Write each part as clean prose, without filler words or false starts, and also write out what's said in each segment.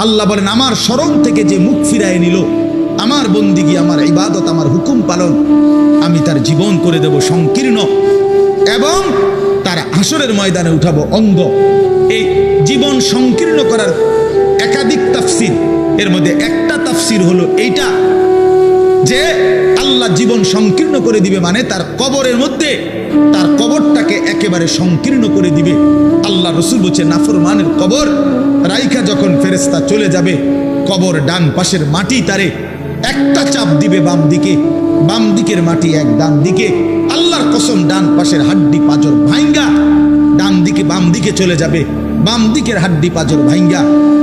আল্লাহ বলেন আমার স্মরণ থেকে যে মুখ ফিরায় নিল, আমার বন্দিগি, আমার ইবাদত, আমার হুকুম পালন, আমি তার জীবন করে দেব সংকীর্ণ এবং তার হাসরের ময়দানে উঠাবো অন্ধ। এই জীবন সংকীর্ণ করার একাধিক তাফসির, এর মধ্যে একটা তাফসির হলো এইটা যে আল্লাহ জীবন সংকীর্ণ করে দিবে মানে তার কবরের মধ্যে তার কবরটাকে একেবারে সংকীর্ণ করে দিবে। আল্লাহ রসুল বলছে নাফরমানের কবর রাইখা যখন ফেরেশতা চলে যাবে, কবর ডান পাশের মাটি তারে একটা চাপ দিবে বাম দিকে, বাম দিকের মাটি এক ডান দিকে, আল্লাহর কসম ডান পাশের হাড্ডি পাঁজর ভাঙ্গা ডান দিকে বাম দিকে চলে যাবে, বাম দিকের হাড্ডি পাঁজর ভাঙ্গা।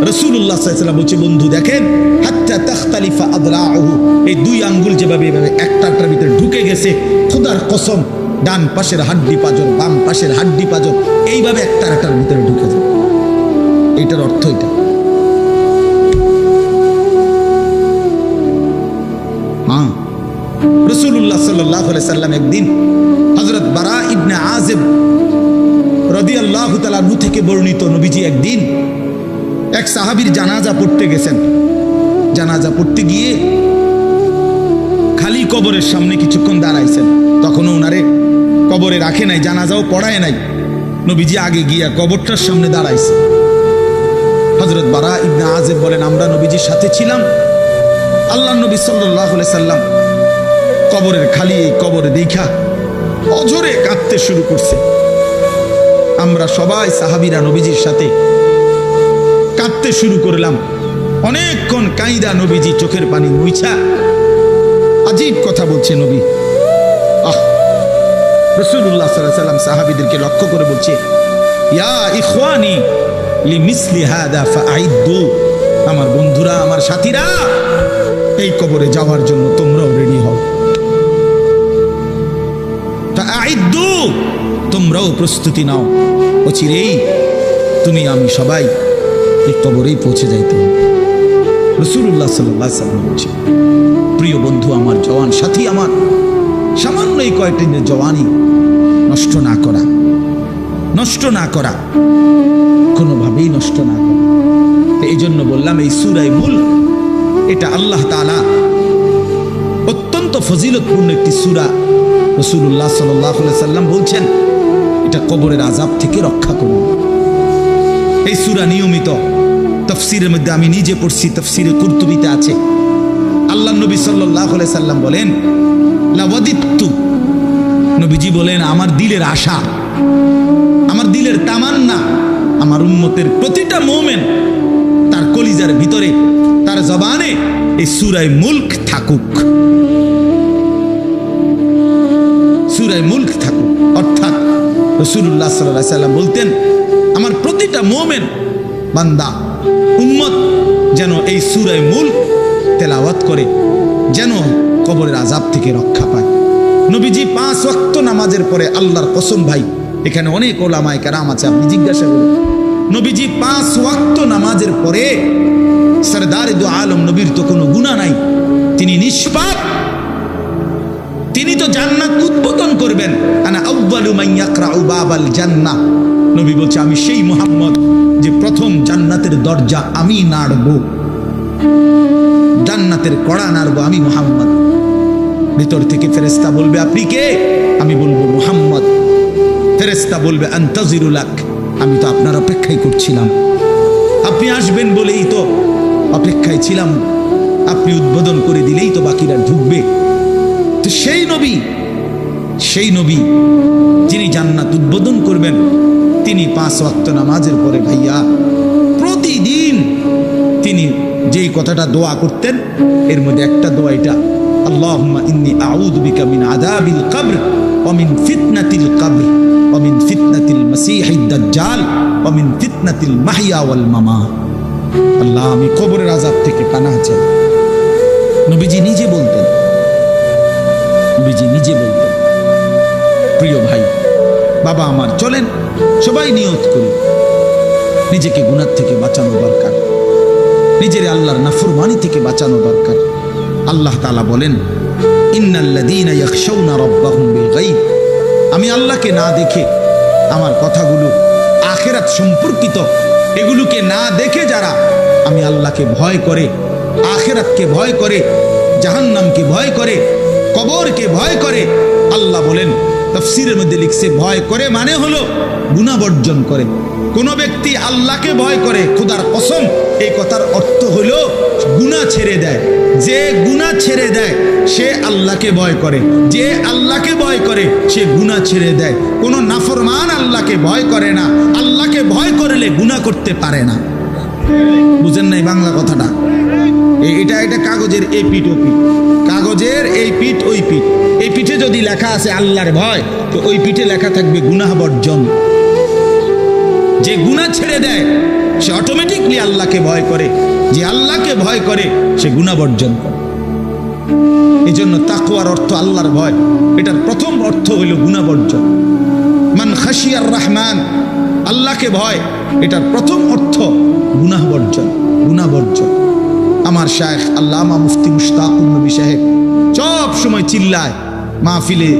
রাসূলুল্লাহ সাল্লাল্লাহু আলাইহি ওয়াসাল্লাম বলছে বন্ধু দেখেন হাত্তা তাখতালিফা আদরাউহু, এই দুই আঙ্গুল যেভাবে এভাবে একটার ভিতরে ঢুকে গেছে, খোদার কসম ডান পাশের হাড্ডি পাঁজর বাম পাশের হাড্ডি পাঁজর এইভাবে একটার ভিতরে ঢুকে যায়। এইটার অর্থ এটা। হ্যাঁ, রাসূলুল্লাহ সাল্লাল্লাহু আলাইহি ওয়াসাল্লাম একদিন হযরত বারা ইবনে আযিব রাদিয়াল্লাহু তাআলা আনহু থেকে বর্ণিত, নবীজি একদিন এক সাহাবীর জানাজা পড়তে গেছেন। জানাজা পড়তে গিয়ে খালি কবরের সামনে কিছুক্ষণ দাঁড়াইছেন, তখনও ওনারে কবরে রাখে নাই, জানাজাও পড়ায় নাই। নবীজি আগে গিয়া কবরটার সামনে দাঁড়াইছে। হযরত বারা ইবনে আযিব বলেন আমরা নবীজির সাথে ছিলাম। আল্লাহর নবী সাল্লাল্লাহু আলাইহি সাল্লাম কবরের খালি এই কবরে দেখা অঝরে কাঁদতে শুরু করছে। আমরা সবাই সাহাবীরা নবীজির সাথে কাঁদতে শুরু করলাম। অনেকক্ষণ কাইদা নবীজি চোখের পানি মুইছা আজীব কথা বলছে নবী। রাসূলুল্লাহ সাল্লাল্লাহু আলাইহি সাল্লাম সাহাবীদেরকে লক্ষ্য করে বলছে ইয়া ইখওয়ানি লিমিসলি হাদা ফাআইদ্দু, আমার বন্ধুরা আমার সাথীরা এই কবরে যাওয়ার জন্য তোমরাও রেডি হও। ফাআইদ্দু, তোমরাও প্রস্তুতি নাও, অচিরেই তুমি আমি সবাই এই কবরেই পৌঁছে যাইতে হবে। রাসূলুল্লাহ সাল্লাল্লাহু আলাইহি সাল্লাম বলছে প্রিয় বন্ধু আমার, জওয়ান সাথী আমার, সামান্য এই কয়েকটি দিনের জওয়ানি নষ্ট না করা, নষ্ট না করা, কোনোভাবেই নষ্ট না করা। এই জন্য বললাম এই সূরা মুলক এটা আল্লাহ তাআলা অত্যন্ত ফজিলতপূর্ণ একটি সূরা। রাসূলুল্লাহ সাল্লাল্লাহু আলাইহি সাল্লাম বলছেন এটা কবরের আযাব থেকে রক্ষা করবে। এই সূরা নিয়মিত তাফসীরের মধ্যে আমি নিজে পড়ছি, তাফসীরে কুরতুবীতে আছে। আল্লাহর নবী সাল্লাল্লাহু আলাইহি সাল্লাম বলেন লাওয়াদিত্তু, নবীজি বলেন আমার দিলের আশা, আমার দিলের তামান্না, আমার উম্মতের প্রতিটা মুমিন তার কলিজার ভিতরে তার জবানে এই সূরা মুলক থাকুক, সূরা মুলক থাকুক। অর্থাৎ রাসূলুল্লাহ সাল্লাল্লাহু আলাইহি সাল্লাম বলতেন আমার প্রতিটা মুমিন বান্দা উম্মত যেন এই সূরা মুলক তেলাওয়াত করে, যেন কবরের আযাব থেকে রক্ষা পায়। নবীজি 5 ওয়াক্ত নামাজের পরে, আল্লাহর কসম ভাই এখানে অনেক ওলামায়ে কেরাম আছে, আপনি জিজ্ঞাসা করুন, নবীজি 5 ওয়াক্ত নামাজের পরে সরদারে দু আলম নবীর তো কোনো গুনাহ নাই, তিনি নিষ্পাপ, তিনি তো জান্নাত উদ্বোধন করবেন। আনা আউয়ালু মান ইয়াকরাউ বাবাল জান্নাহ, নবী বলছে আমি সেই মুহাম্মদ যে প্রথম জান্নাতের দরজা আমি নাড়ব, জান্নাতের কড়া নাড়ব আমি মুহাম্মদ। ভিতর থেকে ফেরেশতা বলবে আপনি কে? আমি বলবো মুহাম্মদ। ফেরেশতা বলবে আনতাজিরু লাক, আমি তো আপনার অপেক্ষাই করছিলাম, আপনি আসবেন বলেই তো অপেক্ষায় ছিলাম, আপনি উদ্বোধন করে দিলেই তো বাকিরা ঢুকবে। তো সেই নবী যিনি জান্নাত উদ্বোধন করবেন, তিনি 5 ওয়াক্ত নামাজের পরে ভাইয়া প্রতিদিন তিনি যেই কথাটা দোয়া করতেন, এর মধ্যে একটা দোয়া এটা, আল্লাহুম্মা ইন্নী আউযু বিকা মিন আযাবিল কবর ওয়া মিন ফিতনাতিল কবর ওয়া মিন ফিতনাতিল মাসীহিদ দাজ্জাল ওয়া মিন ফিতনাতিল মাহইয়া ওয়াল মামাত। আল্লাহ আমি কবরের আযাব থেকে পানাহ চাই। নবীজি নিজে বলতেন, নবীজি নিজে বলতেন। প্রিয় ভাই বাবা আমার, চলেন সবাই নিয়ত করি, নিজেকে গুনাহ থেকে বাঁচানো দরকার, নিজের আল্লাহর নাফরমানি থেকে বাঁচানো দরকার। আল্লাহ তাআলা বলেন ইন্নাল্লাযীনা ইয়াখশাউনা রাব্বাহুম বিল গায়ব, আমি আল্লাহকে না দেখে আমার কথাগুলো আখিরাত সম্পর্কিত এগুলোকে না দেখে যারা আমি আল্লাহ আল্লাহকে ভয় করে, আখিরাতকে ভয় করে, জাহান্নামকে ভয় করে, কবরকে ভয় করে। আল্লাহ বলেন, তাফসীরের মধ্যে লিখছে, ভয় করে মানে হলো গুনাহ বর্জন করে। কোন ব্যক্তি আল্লাহকে ভয় করে, খোদার কসম, এই কথার অর্থ হলো গুনাহ ছেড়ে দেয়। যে গুনাহ ছেড়ে দেয় সে আল্লাহকে ভয় করে, যে আল্লাহকে ভয় করে সে গুনাহ ছেড়ে দেয়। কোন নাফরমান আল্লাহকে ভয় করে না, আল্লাহকে ভয় করলে গুনাহ করতে পারে না। বুঝেন নাই বাংলা কথাটা? এটা কাগজের এই পিঠ ও পিঠ, কাগজের এই পিঠ ওই পিঠ। এই পিঠে যদি লেখা আছে আল্লাহর ভয়, তো ওই পিঠে লেখা থাকবে গুনাহ বর্জন। যে গুনাহ ছেড়ে দেয় সে অটোমেটিকলি আল্লাহকে ভয় করে, যে আল্লাহকে ভয় করে সে গুনাহ বর্জন করে। এই জন্য তাকওয়ার অর্থ আল্লাহর ভয়, এটার প্রথম অর্থ হইল গুনাহ বর্জন। মান খাশিয়ার রহমান, আল্লাহকে ভয়, এটার প্রথম অর্থ গুনাহ বর্জন, গুনাহ বর্জন। আমার শায়েখ আল্লামা মুফতি মুশতাকুর নবী সাহেব সব সময় চিল্লায় মাহফিলে,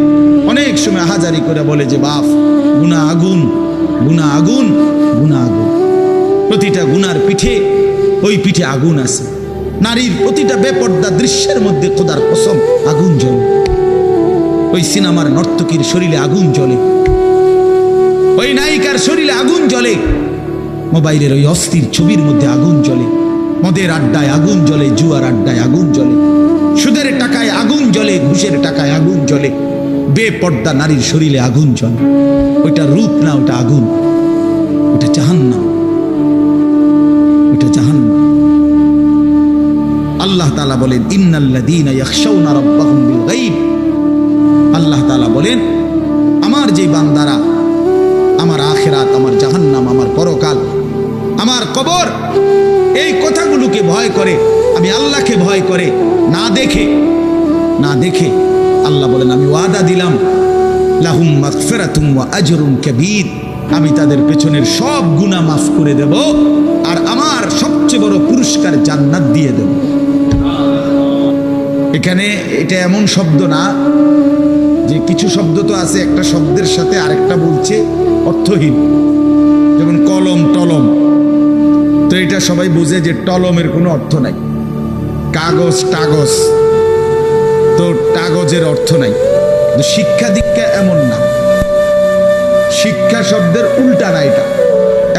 অনেক সময় হাজারি করে বলে যে বাপ, গুনাহ আগুন, গুনাহ আগুন, গুনাহ আগুন। প্রতিটা গুনার পিঠে ওই পিঠে আগুন আছে। নারীর প্রতিটা বেপর্দা দৃশ্যের মধ্যে খোদার কসম আগুন জ্বলে। ওই সিনেমার নর্তকীর শরীরে আগুন জ্বলে, ওই নায়িকার শরীরে আগুন জ্বলে, মোবাইলের ওই অস্থির ছবির মধ্যে আগুন জ্বলে, মদের আড্ডায় আগুন জ্বলে, জুয়ার আড্ডায় আগুন জ্বলে, সুদের টাকায় আগুন জ্বলে, ঘুষের টাকায় আগুন জ্বলে, বেপর্দা নারীর শরীরে আগুন জ্বলে। ওইটা রূপ না, ওটা আগুন, ওটা জাহান্নাম, ওটা জাহান্নাম। আল্লাহ তাআলা বলেন, ইন্নাল্লাযীনা ইয়াখশাউনা রাব্বাহুম বিল গায়ব। আল্লাহ তাআলা বলেন, আমার যে বান্দারা আমার আখিরাত, আমার জাহান্নাম, আমার পরকাল, আমার কবর, এই কথাগুলোকে ভয় করে, আমি আল্লাহকে ভয় করে, না দেখে, না দেখে, আল্লাহ বলেন আমি ওয়াদা দিলাম, লাহুম মাগফিরাতুম ওয়া আজরুন কাবীর, আমি তাদের পেছনের সব গুনাহ মাফ করে দেব, আর আমার সবচেয়ে বড় পুরস্কার জান্নাত দিয়ে দেব। এখানে এটা এমন শব্দ না যে কিছু শব্দ তো আছে একটা শব্দের সাথে আরেকটা বলছে অর্থহীন, যেমন কলম টলম। তো এটা সবাই বুঝে যে টলমের কোনো অর্থ নাই। কাগজ টাগজ, তো কাগজের অর্থ নাই। শিক্ষা দীক্ষা এমন না, শিক্ষা শব্দের উল্টা না, এটা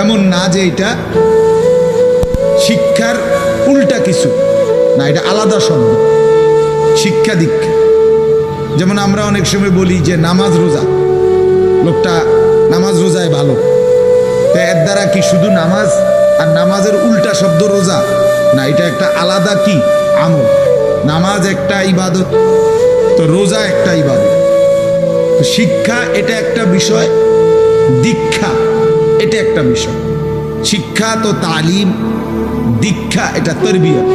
এমন না যে এটা শিক্ষার উল্টা কিছু না, এটা আলাদা শব্দ। শিক্ষা দীক্ষা, যেমন আমরা অনেক সময় বলি যে নামাজ রোজা, লোকটা নামাজ রোজায় ভালো, তো এর দ্বারা কি শুধু নামাজ আর নামাজের উল্টা শব্দ রোজা না, এটা একটা আলাদা কি আমল। নামাজ একটা ইবাদত, তো রোজা একটা ইবাদত। তো শিক্ষা এটা একটা বিষয়, দীক্ষা এটা একটা বিষয়। শিক্ষা তো তালিম, দীক্ষা এটা তরবিয়ত,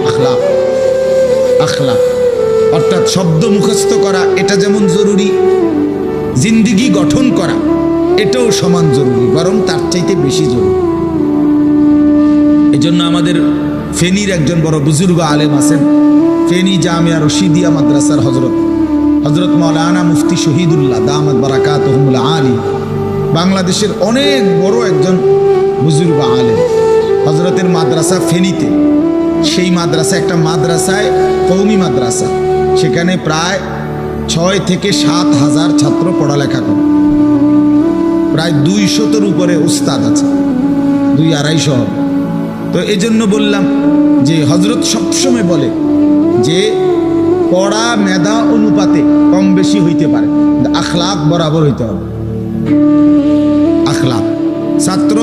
আখলাক। আখলাক অর্থাৎ শব্দ মুখস্থ করা এটা যেমন জরুরি, জিন্দিগি গঠন করা এটাও সমান জরুরি, বরং তার চাইতে বেশি জরুরি। এই জন্য আমাদের ফেনীর একজন বড় বুজুর্গ আলেম আছেন, ফেনী জামিয়া রশিদিয়া মাদ্রাসার হজরত মাওলানা মুফতি শহীদুল্লাহ দামাত বারাকাতুহুল আলী, বাংলাদেশের অনেক বড় একজন বুজুর্গ আলেম। হজরতের মাদ্রাসা ফেনীতে, সেই মাদ্রাসা একটা মাদ্রাসায় কওমি মাদ্রাসা, সেখানে প্রায় 6 থেকে 7 হাজার ছাত্র পড়ালেখা করে, প্রায় 200-এর উপরে উস্তাদ আছে, 200-250 হবে। তো এই জন্য বললাম যে হজরত সবসময় বলে যে পড়া মেধা অনুপাতে কম বেশি হইতে পারে, আখলাক বরাবর হইতে হবে। আখলাক, ছাত্র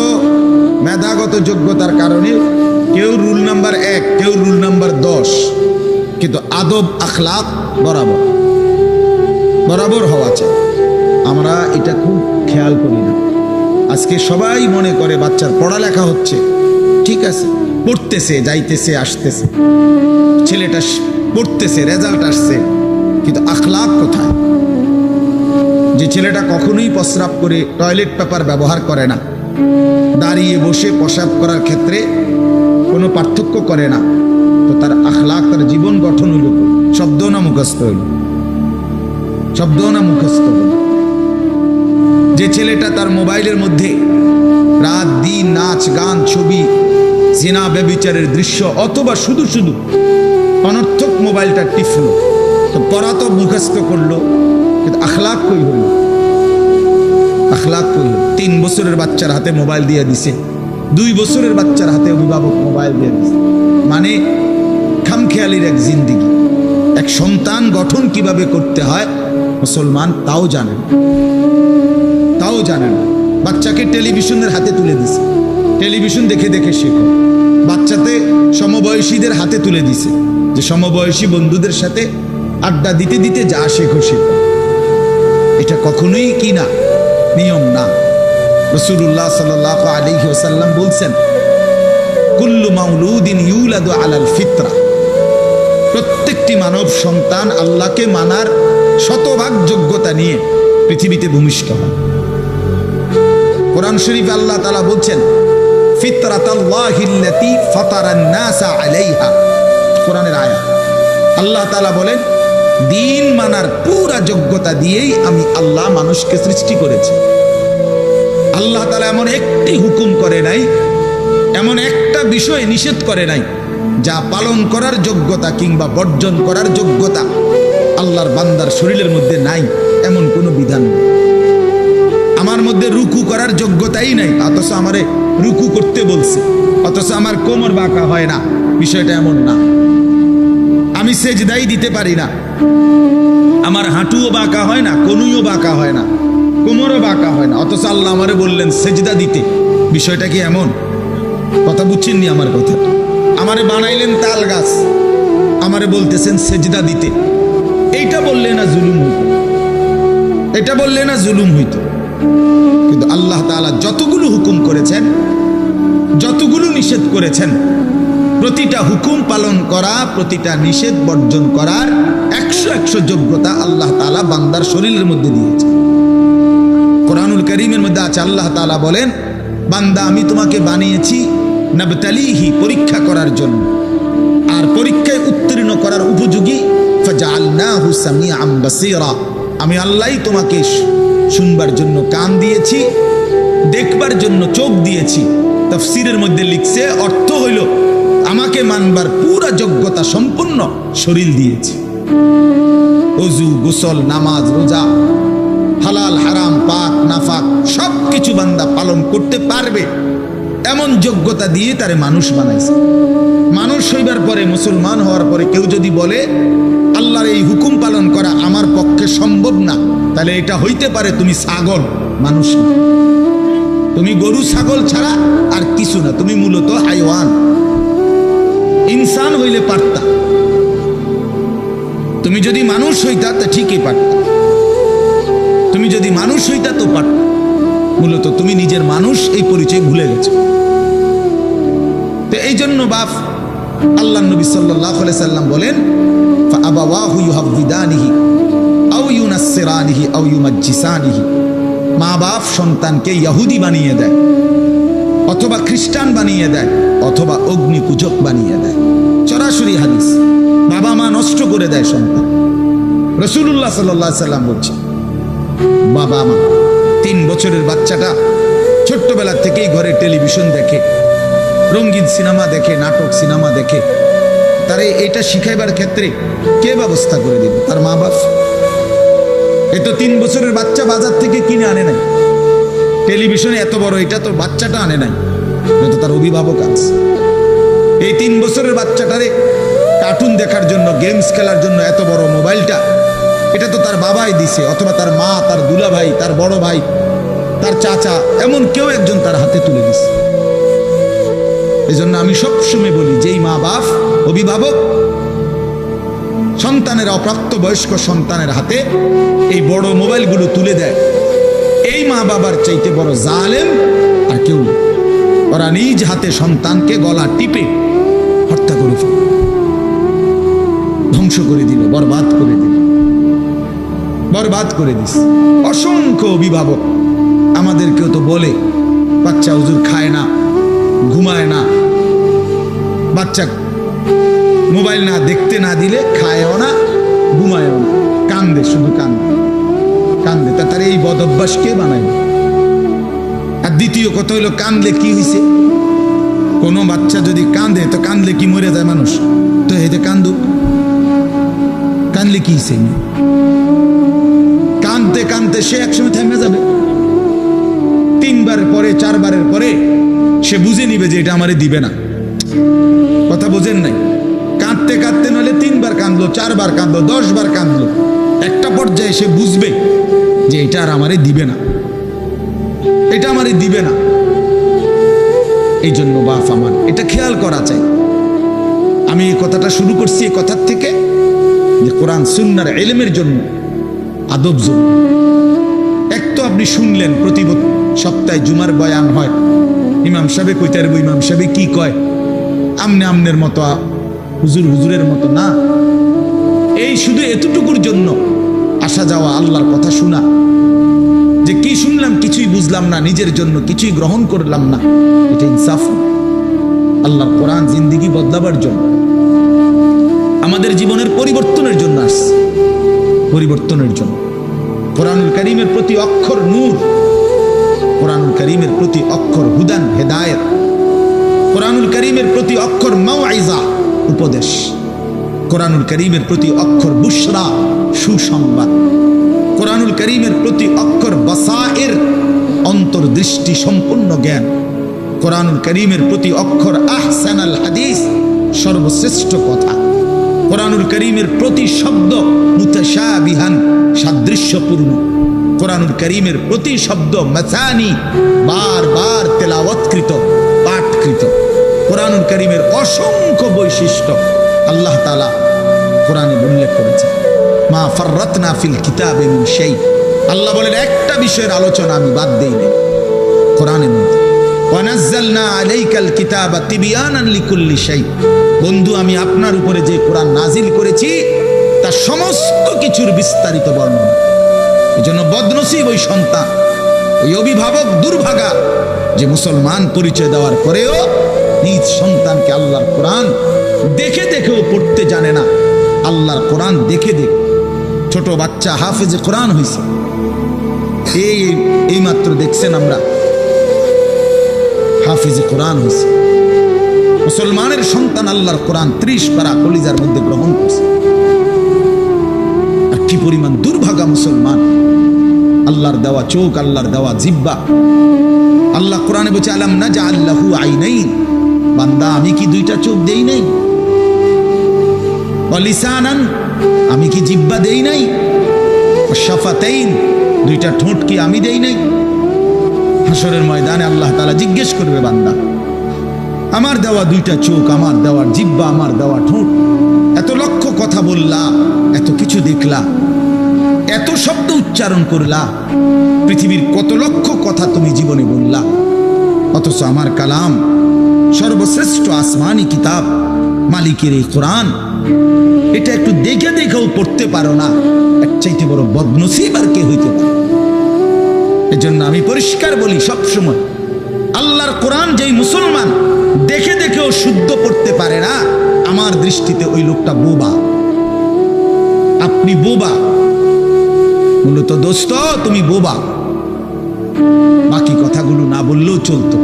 মেধাগত যোগ্যতার কারণে কেউ রুল নাম্বার 1, কেউ রুল নাম্বার 10, কিন্তু আদব আখলাক বরাবর বরাবর হওয়া চাই। আমরা এটা খুব খেয়াল করি না। আজকে সবাই মনে করে বাচ্চার পড়ালেখা হচ্ছে, ঠিক আছে, পড়তেছে, যাইতেছে, আসতেছে, ছেলেটা পড়তেছে, রেজাল্ট আসছে, কিন্তু আখলাক কোথায়? যে ছেলেটা কখনোই প্রস্রাব করে টয়লেট পেপার ব্যবহার করে না, দাঁড়িয়ে বসে প্রস্রাব করার ক্ষেত্রে কোনো পার্থক্য করে না, তো তার আখলাক, তার জীবন গঠন হইল, শব্দ না মুখস্থ হইল, শব্দ না মুখস্থ হইল। যে ছেলেটা তার মোবাইলের মধ্যে রাত দিন নাচ গান ছবি জিনা ব্যভিচারের দৃশ্য, অথবা শুধু শুধু অনর্থক মোবাইলটা টিপলো। তো পড়া তো মুখস্থ করলো, কিন্তু আখলাক কই হইল? আখলাক কই হইল? 3 বছরের বাচ্চার হাতে মোবাইল দিয়ে দিছে, 2 বছরের বাচ্চার হাতে অভিভাবক মোবাইল দিয়ে দিছে। মানে খামখেয়ালির এক জিন্দিগি। এক সন্তান গঠন কিভাবে করতে হয় মুসলমান তাও জানেন, তাও জানেন। বাচ্চাকে টেলিভিশনের হাতে তুলে দিছে, টেলিভিশন দেখে দেখে শেখো। বাচ্চাতে সমবয়সীদের হাতে তুলে দিছে, যে সমবয়সী বন্ধুদের সাথে আড্ডা দিতে দিতে যা শেখো শেখো। এটা কখনোই কি না, নিয়ম না। রাসূলুল্লাহ সাল্লাল্লাহু আলাইহি ওয়াসাল্লাম বলছেন, কুল্লু মাউলুদিন ইউলাদু আলাল ফিতরা, প্রত্যেকটি মানব সন্তান আল্লাহকে মানার শতভাগ যোগ্যতা নিয়ে পৃথিবীতে ভূমিষ্ঠ হয়। কোরআন শরীফে আল্লাহ তাআলা বলছেন, ফিতরাতাল্লাহিল্লাতী ফাতারান নাসা আলাইহা, কোরআনের আয়াত। আল্লাহ তাআলা বলেন, দিন মানার পুরা যোগ্যতা দিয়েই আমি আল্লাহ মানুষকে সৃষ্টি করেছি। আল্লাহ তাআলা এমন একটি হুকুম করে নাই, এমন একটা বিষয় নিষেধ করে নাই যা পালন করার যোগ্যতা কিংবা বর্জন করার যোগ্যতা আল্লাহর বান্দার শরীরের মধ্যে নাই, এমন কোনো বিধান নেই। আমার মধ্যে রুকু করার যোগ্যতাই নাই, অথচ আমারে রুকু করতে বলছে, অথচ আমার কোমর বাঁকা হয় না, বিষয়টা এমন না। আমি সেজদাই দিতে পারি না, আমার হাঁটুও বাঁকা হয় না, কনুইও বাঁকা হয় না, কোমরও বাঁকা হয় না, অথচ আল্লাহ আমারে বললেন সেজদা দিতে। বিষয়টা কি এমন? কথা বুঝছেননি আমার কথা? আমারে বানাইলেন তাল গাছ, আমারে বলতেছেন সেজদা দিতে। এইটা বললে না জুলুম হইত? এটা বললে না জুলুম হইত? কিন্তু আল্লাহ তাআলা যতগুলো হুকুম করেছেন, যতগুলো নিষেধ করেছেন, প্রতিটা হুকুম পালন করা, প্রতিটা নিষেধ বর্জন করার 100 যোগ্যতা আল্লাহ তাআলা বান্দার শরীরের মধ্যে দিয়েছে। কোরআনুল কারীমের মধ্যে আছে, আল্লাহ তাআলা বলেন, বান্দা আমি তোমাকে বানিয়েছি নাবতালিহি, পরীক্ষা করার জন্য, আর পরীক্ষায় উত্তীর্ণ করার উপযোগী। ফাজআলনাহু সামিআন বাসীরা, আমি আল্লাহই তোমাকে শুনবার জন্য কান দিয়েছি, দেখবার জন্য চোখ দিয়েছি। তাফসীরের মধ্যে লিখছে, অর্থ হইল আমাকে মানবার পুরা যোগ্যতা সম্পূর্ণ শরীর দিয়েছি। ওযু, গোসল, নামাজ, রোজা, হালাল হারাম, পাক নাফাক সব কিছু বান্দা পালন করতে পারবে এমন যোগ্যতা দিয়ে তারে মানুষ বানাইছে। মানুষ হইবার পরে, মুসলমান হওয়ার পরে কেউ যদি বলে আল্লাহর এই হুকুম পালন করা আমার পক্ষে সম্ভব না, তাহলে এটা হইতে পারে তুমি ছাগল, মানুষ না। তুমি গরু ছাগল ছাড়া আর কিছু না, তুমি মূলত হাইওয়ান। ইনসান হইলে পারতা, তুমি যদি মানুষ হইতা তা ঠিকই পারতা, তুমি যদি মানুষ হইতা তো পারতা। মূলত তুমি নিজের মানুষ এই পরিচয় ভুলে গেছো। তো এই জন্য বাপ আল্লাহ নবী সাল্লাল্লাহু আলাইহি সাল্লাম বলেন, ফাআবাওয়াহু ইউহাব্বিদানিহি আও ইউনাসসিরানিহি আও ইউমাজ্জিসানিহি, মা বাপ সন্তানকে ইহুদি বানিয়ে দেয়, অথবা খ্রিস্টান বানিয়ে দেয়, অথবা অগ্নি পূজক বানিয়ে দেয়। সরাসরি হাদিস, বাবা মা নষ্ট করে দেয় সন্তান। রাসূলুল্লাহ সাল্লাল্লাহু আলাইহি সাল্লাম বলছে, বাবা মা 3 বছরের বাচ্চাটা ছোট্টবেলা থেকেই ঘরে টেলিভিশন দেখে, রঙিন সিনেমা দেখে, নাটক সিনেমা দেখে, তারে এটা শিখাইবার ক্ষেত্রে কে ব্যবস্থা করে দিবে? তার মা বাপ। এ তো 3 বছরের বাচ্চা বাজার থেকে কিনে আনে নাই, টেলিভিশনে এত বড় এটা তো বাচ্চাটা আনে নাই, তো তার অভিভাবক আছে। এই 3 বছরের বাচ্চাটারে কার্টুন দেখার জন্য, গেমস খেলার জন্য এত বড় মোবাইলটা, এটা তো তার বাবাই দিছে, অথবা তার মা, তার দুলা ভাই, তার বড় ভাই, তার চাচা, এমন কেউ একজন তার হাতে তুলে দিছে। এজন্য আমি সবসময় বলি, যেই মা বাপ অভিভাবক সন্তানের, অপ্রাপ্ত বয়স্ক সন্তানের হাতে এই বড় মোবাইলগুলো তুলে দেয়, এই মা বাবার চাইতে বড় জালেম আর কেউ নেই। ওরা নিজ হাতে সন্তানকে গলা টিপে হত্যা করে ফেল, ধ্বংস করে দিল, বরবাদ করে দিল, বরবাদ করে দিস। অসংখ্য অভিভাবক আমাদেরকেও তো বলে, বাচ্চা হুজুর খায় না, ঘুমায় না, বাচ্চা মোবাইল না দেখতে না দিলে খায়ও না, ঘুমায়ও না, কান্দে, শুধু কান্দে কান্দে। তার এই বদ অভ্যাস কে বানায়? আর দ্বিতীয় কথা হইলো, কান্দলে কি হয়েছে? কোনো বাচ্চা যদি কাঁদে তো কাঁদলে কি মরে যায় মানুষ? তো এতে কান্দুক, কাঁদলে কি সে কাঁদতে কাঁদতে সে একসময় থেমে যাবে। 3 বার পরে 4 বারের পরে সে বুঝে নিবে যে এটা আমারে দিবে না। কথা বোঝেন নাই? কাঁদতে কাঁদতে নইলে 3 বার কাঁদলো, 4 বার কাঁদলো, 10 বার কাঁদলো, একটা পর্যায়ে সে বুঝবে যে এটা আর আমারে দিবে না, এটা আমারে দিবে না। এই জন্য বাপ আমার এটা খেয়াল করা চাই। আমি এই কথাটা শুরু করছি এই কথার থেকে যে কোরআন সুন্নাহর ইলমের জন্য, আদব জন্য। এক তো আপনি শুনলেন প্রতি সপ্তাহে জুমার বয়ান হয়, ইমাম সাহেব কইতে পারবো ইমাম সাহেব কি কয়, আমনে আমনের মতো, হুজুর হুজুরের মতো না। এই শুধু এতটুকুর জন্য আসা যাওয়া, আল্লাহর কথা শোনা, যে কি শুনলাম কিছুই বুঝলাম না, নিজের জন্য কিছুই গ্রহণ করলাম না, এটা ইনসাফ না। আল্লাহর কোরআন জিন্দেগি বদলাবার জন্য, আমাদের জীবনের পরিবর্তনের জন্য আসছে, পরিবর্তনের জন্য। কোরআনুল কারীমের প্রতি অক্ষর নূর, কোরআনুল কারীমের প্রতি অক্ষর হুদান হেদায়েত, কোরআনুল কারীমের প্রতি অক্ষর মাউইজা উপদেশ, কোরআনুল কারীমের প্রতি অক্ষর বুশরা সুসংবাদ, কোরআনুল কারীমের প্রতি অক্ষর বাসায়ের অন্তর্দৃষ্টি সম্পূর্ণ জ্ঞান, কোরআনুল কারীমের প্রতি অক্ষর আহসানাল হাদিস সর্বশ্রেষ্ঠ কথা, কোরআনুল কারীমের প্রতি শব্দ মুতাশাবিহান সাদৃশ্যপূর্ণ, কোরআনুল কারীমের প্রতি শব্দ মাসানি বারবার তেলাওয়াতকৃত পাঠকৃত। কোরআনুল কারীমের অসংখ্য বৈশিষ্ট্য আল্লাহ তাআলা কোরআনে উল্লেখ করেছেন। মা ফাররাতনা ফিল কিতাবে মিন শাই, আল্লাহ বলেন একটা বিষয়ের আলোচনা আমি বাদ দেই নাই কোরআনের মধ্যে। ওয়া নাযালনা আলাইকাল কিতাবা তিবয়ানান লিকুল্লি শাই, বন্ধু আমি আপনার উপরে যে কোরআন নাজিল করেছি তার সমস্ত কিছুর বিস্তারিত বর্ণনা। এজন্য বদনসিব ওই সন্তান, ওই অভিভাবক দুর্ভাগা যে মুসলমান পরিচয় দেওয়ার পরেও নিজ সন্তানকে আল্লাহর কোরআন দেখে দেখেও পড়তে জানে না। আল্লাহর কোরআন দেখে দেখে ছোট বাচ্চা হাফেজে কোরআন হয়েছে, এই মাত্র দেখছেন আমরা হাফেজে কোরআন হয়েছে। মুসলমানের সন্তান আল্লাহর কোরআন 30 পারা কলিজার মধ্যে গ্রহণ করছে। আর কি পরিমাণ দুর্ভাগা মুসলমান! আল্লাহর দেওয়া চোখ, আল্লাহর দেওয়া জিহ্বা। আল্লাহ কোরআনে বলছে আলাম নাজআল লাহু আইনাইন, বান্দা আমি কি 2টা চোখ দেই নাই? ওয়া লিসানান, আমি কি জিহ্বা দেই নাই? ওয়া শাফাতাইন, 2টা ঠোঁট কি আমি দেই নাই? হাসরের ময়দানে আল্লাহ তাআলা জিজ্ঞেস করবে বান্দা আমার দেওয়া 2টা চোখ, আমার দেওয়া জিহ্বা, আমার দেওয়া ঠোঁট, এত লক্ষ কথা বললা, এত কিছু দেখলা, এত শব্দ উচ্চারণ করলা, পৃথিবীর কত লক্ষ কথা তুমি জীবনে বললা, অথচ আমার কালাম সর্বশ্রেষ্ঠ আসমানি কিতাব মালিকের এই কোরআন, এটা একটু দেখে দেখেও পড়তে পারো না। এর চাইতে বড় বদনসিব আর কে হইতে পারে? এজন্য আমি পরিষ্কার বলি সবসময়, আল্লাহর কোরআন যেই মুসলমান দেখে দেখেও শুদ্ধ পড়তে পারে না, আমার দৃষ্টিতে ওই লোকটা বোবা। আপনি বোবা, মূলত দোস্ত তুমি বোবা। বাকি কথাগুলো না বললেও চলতো,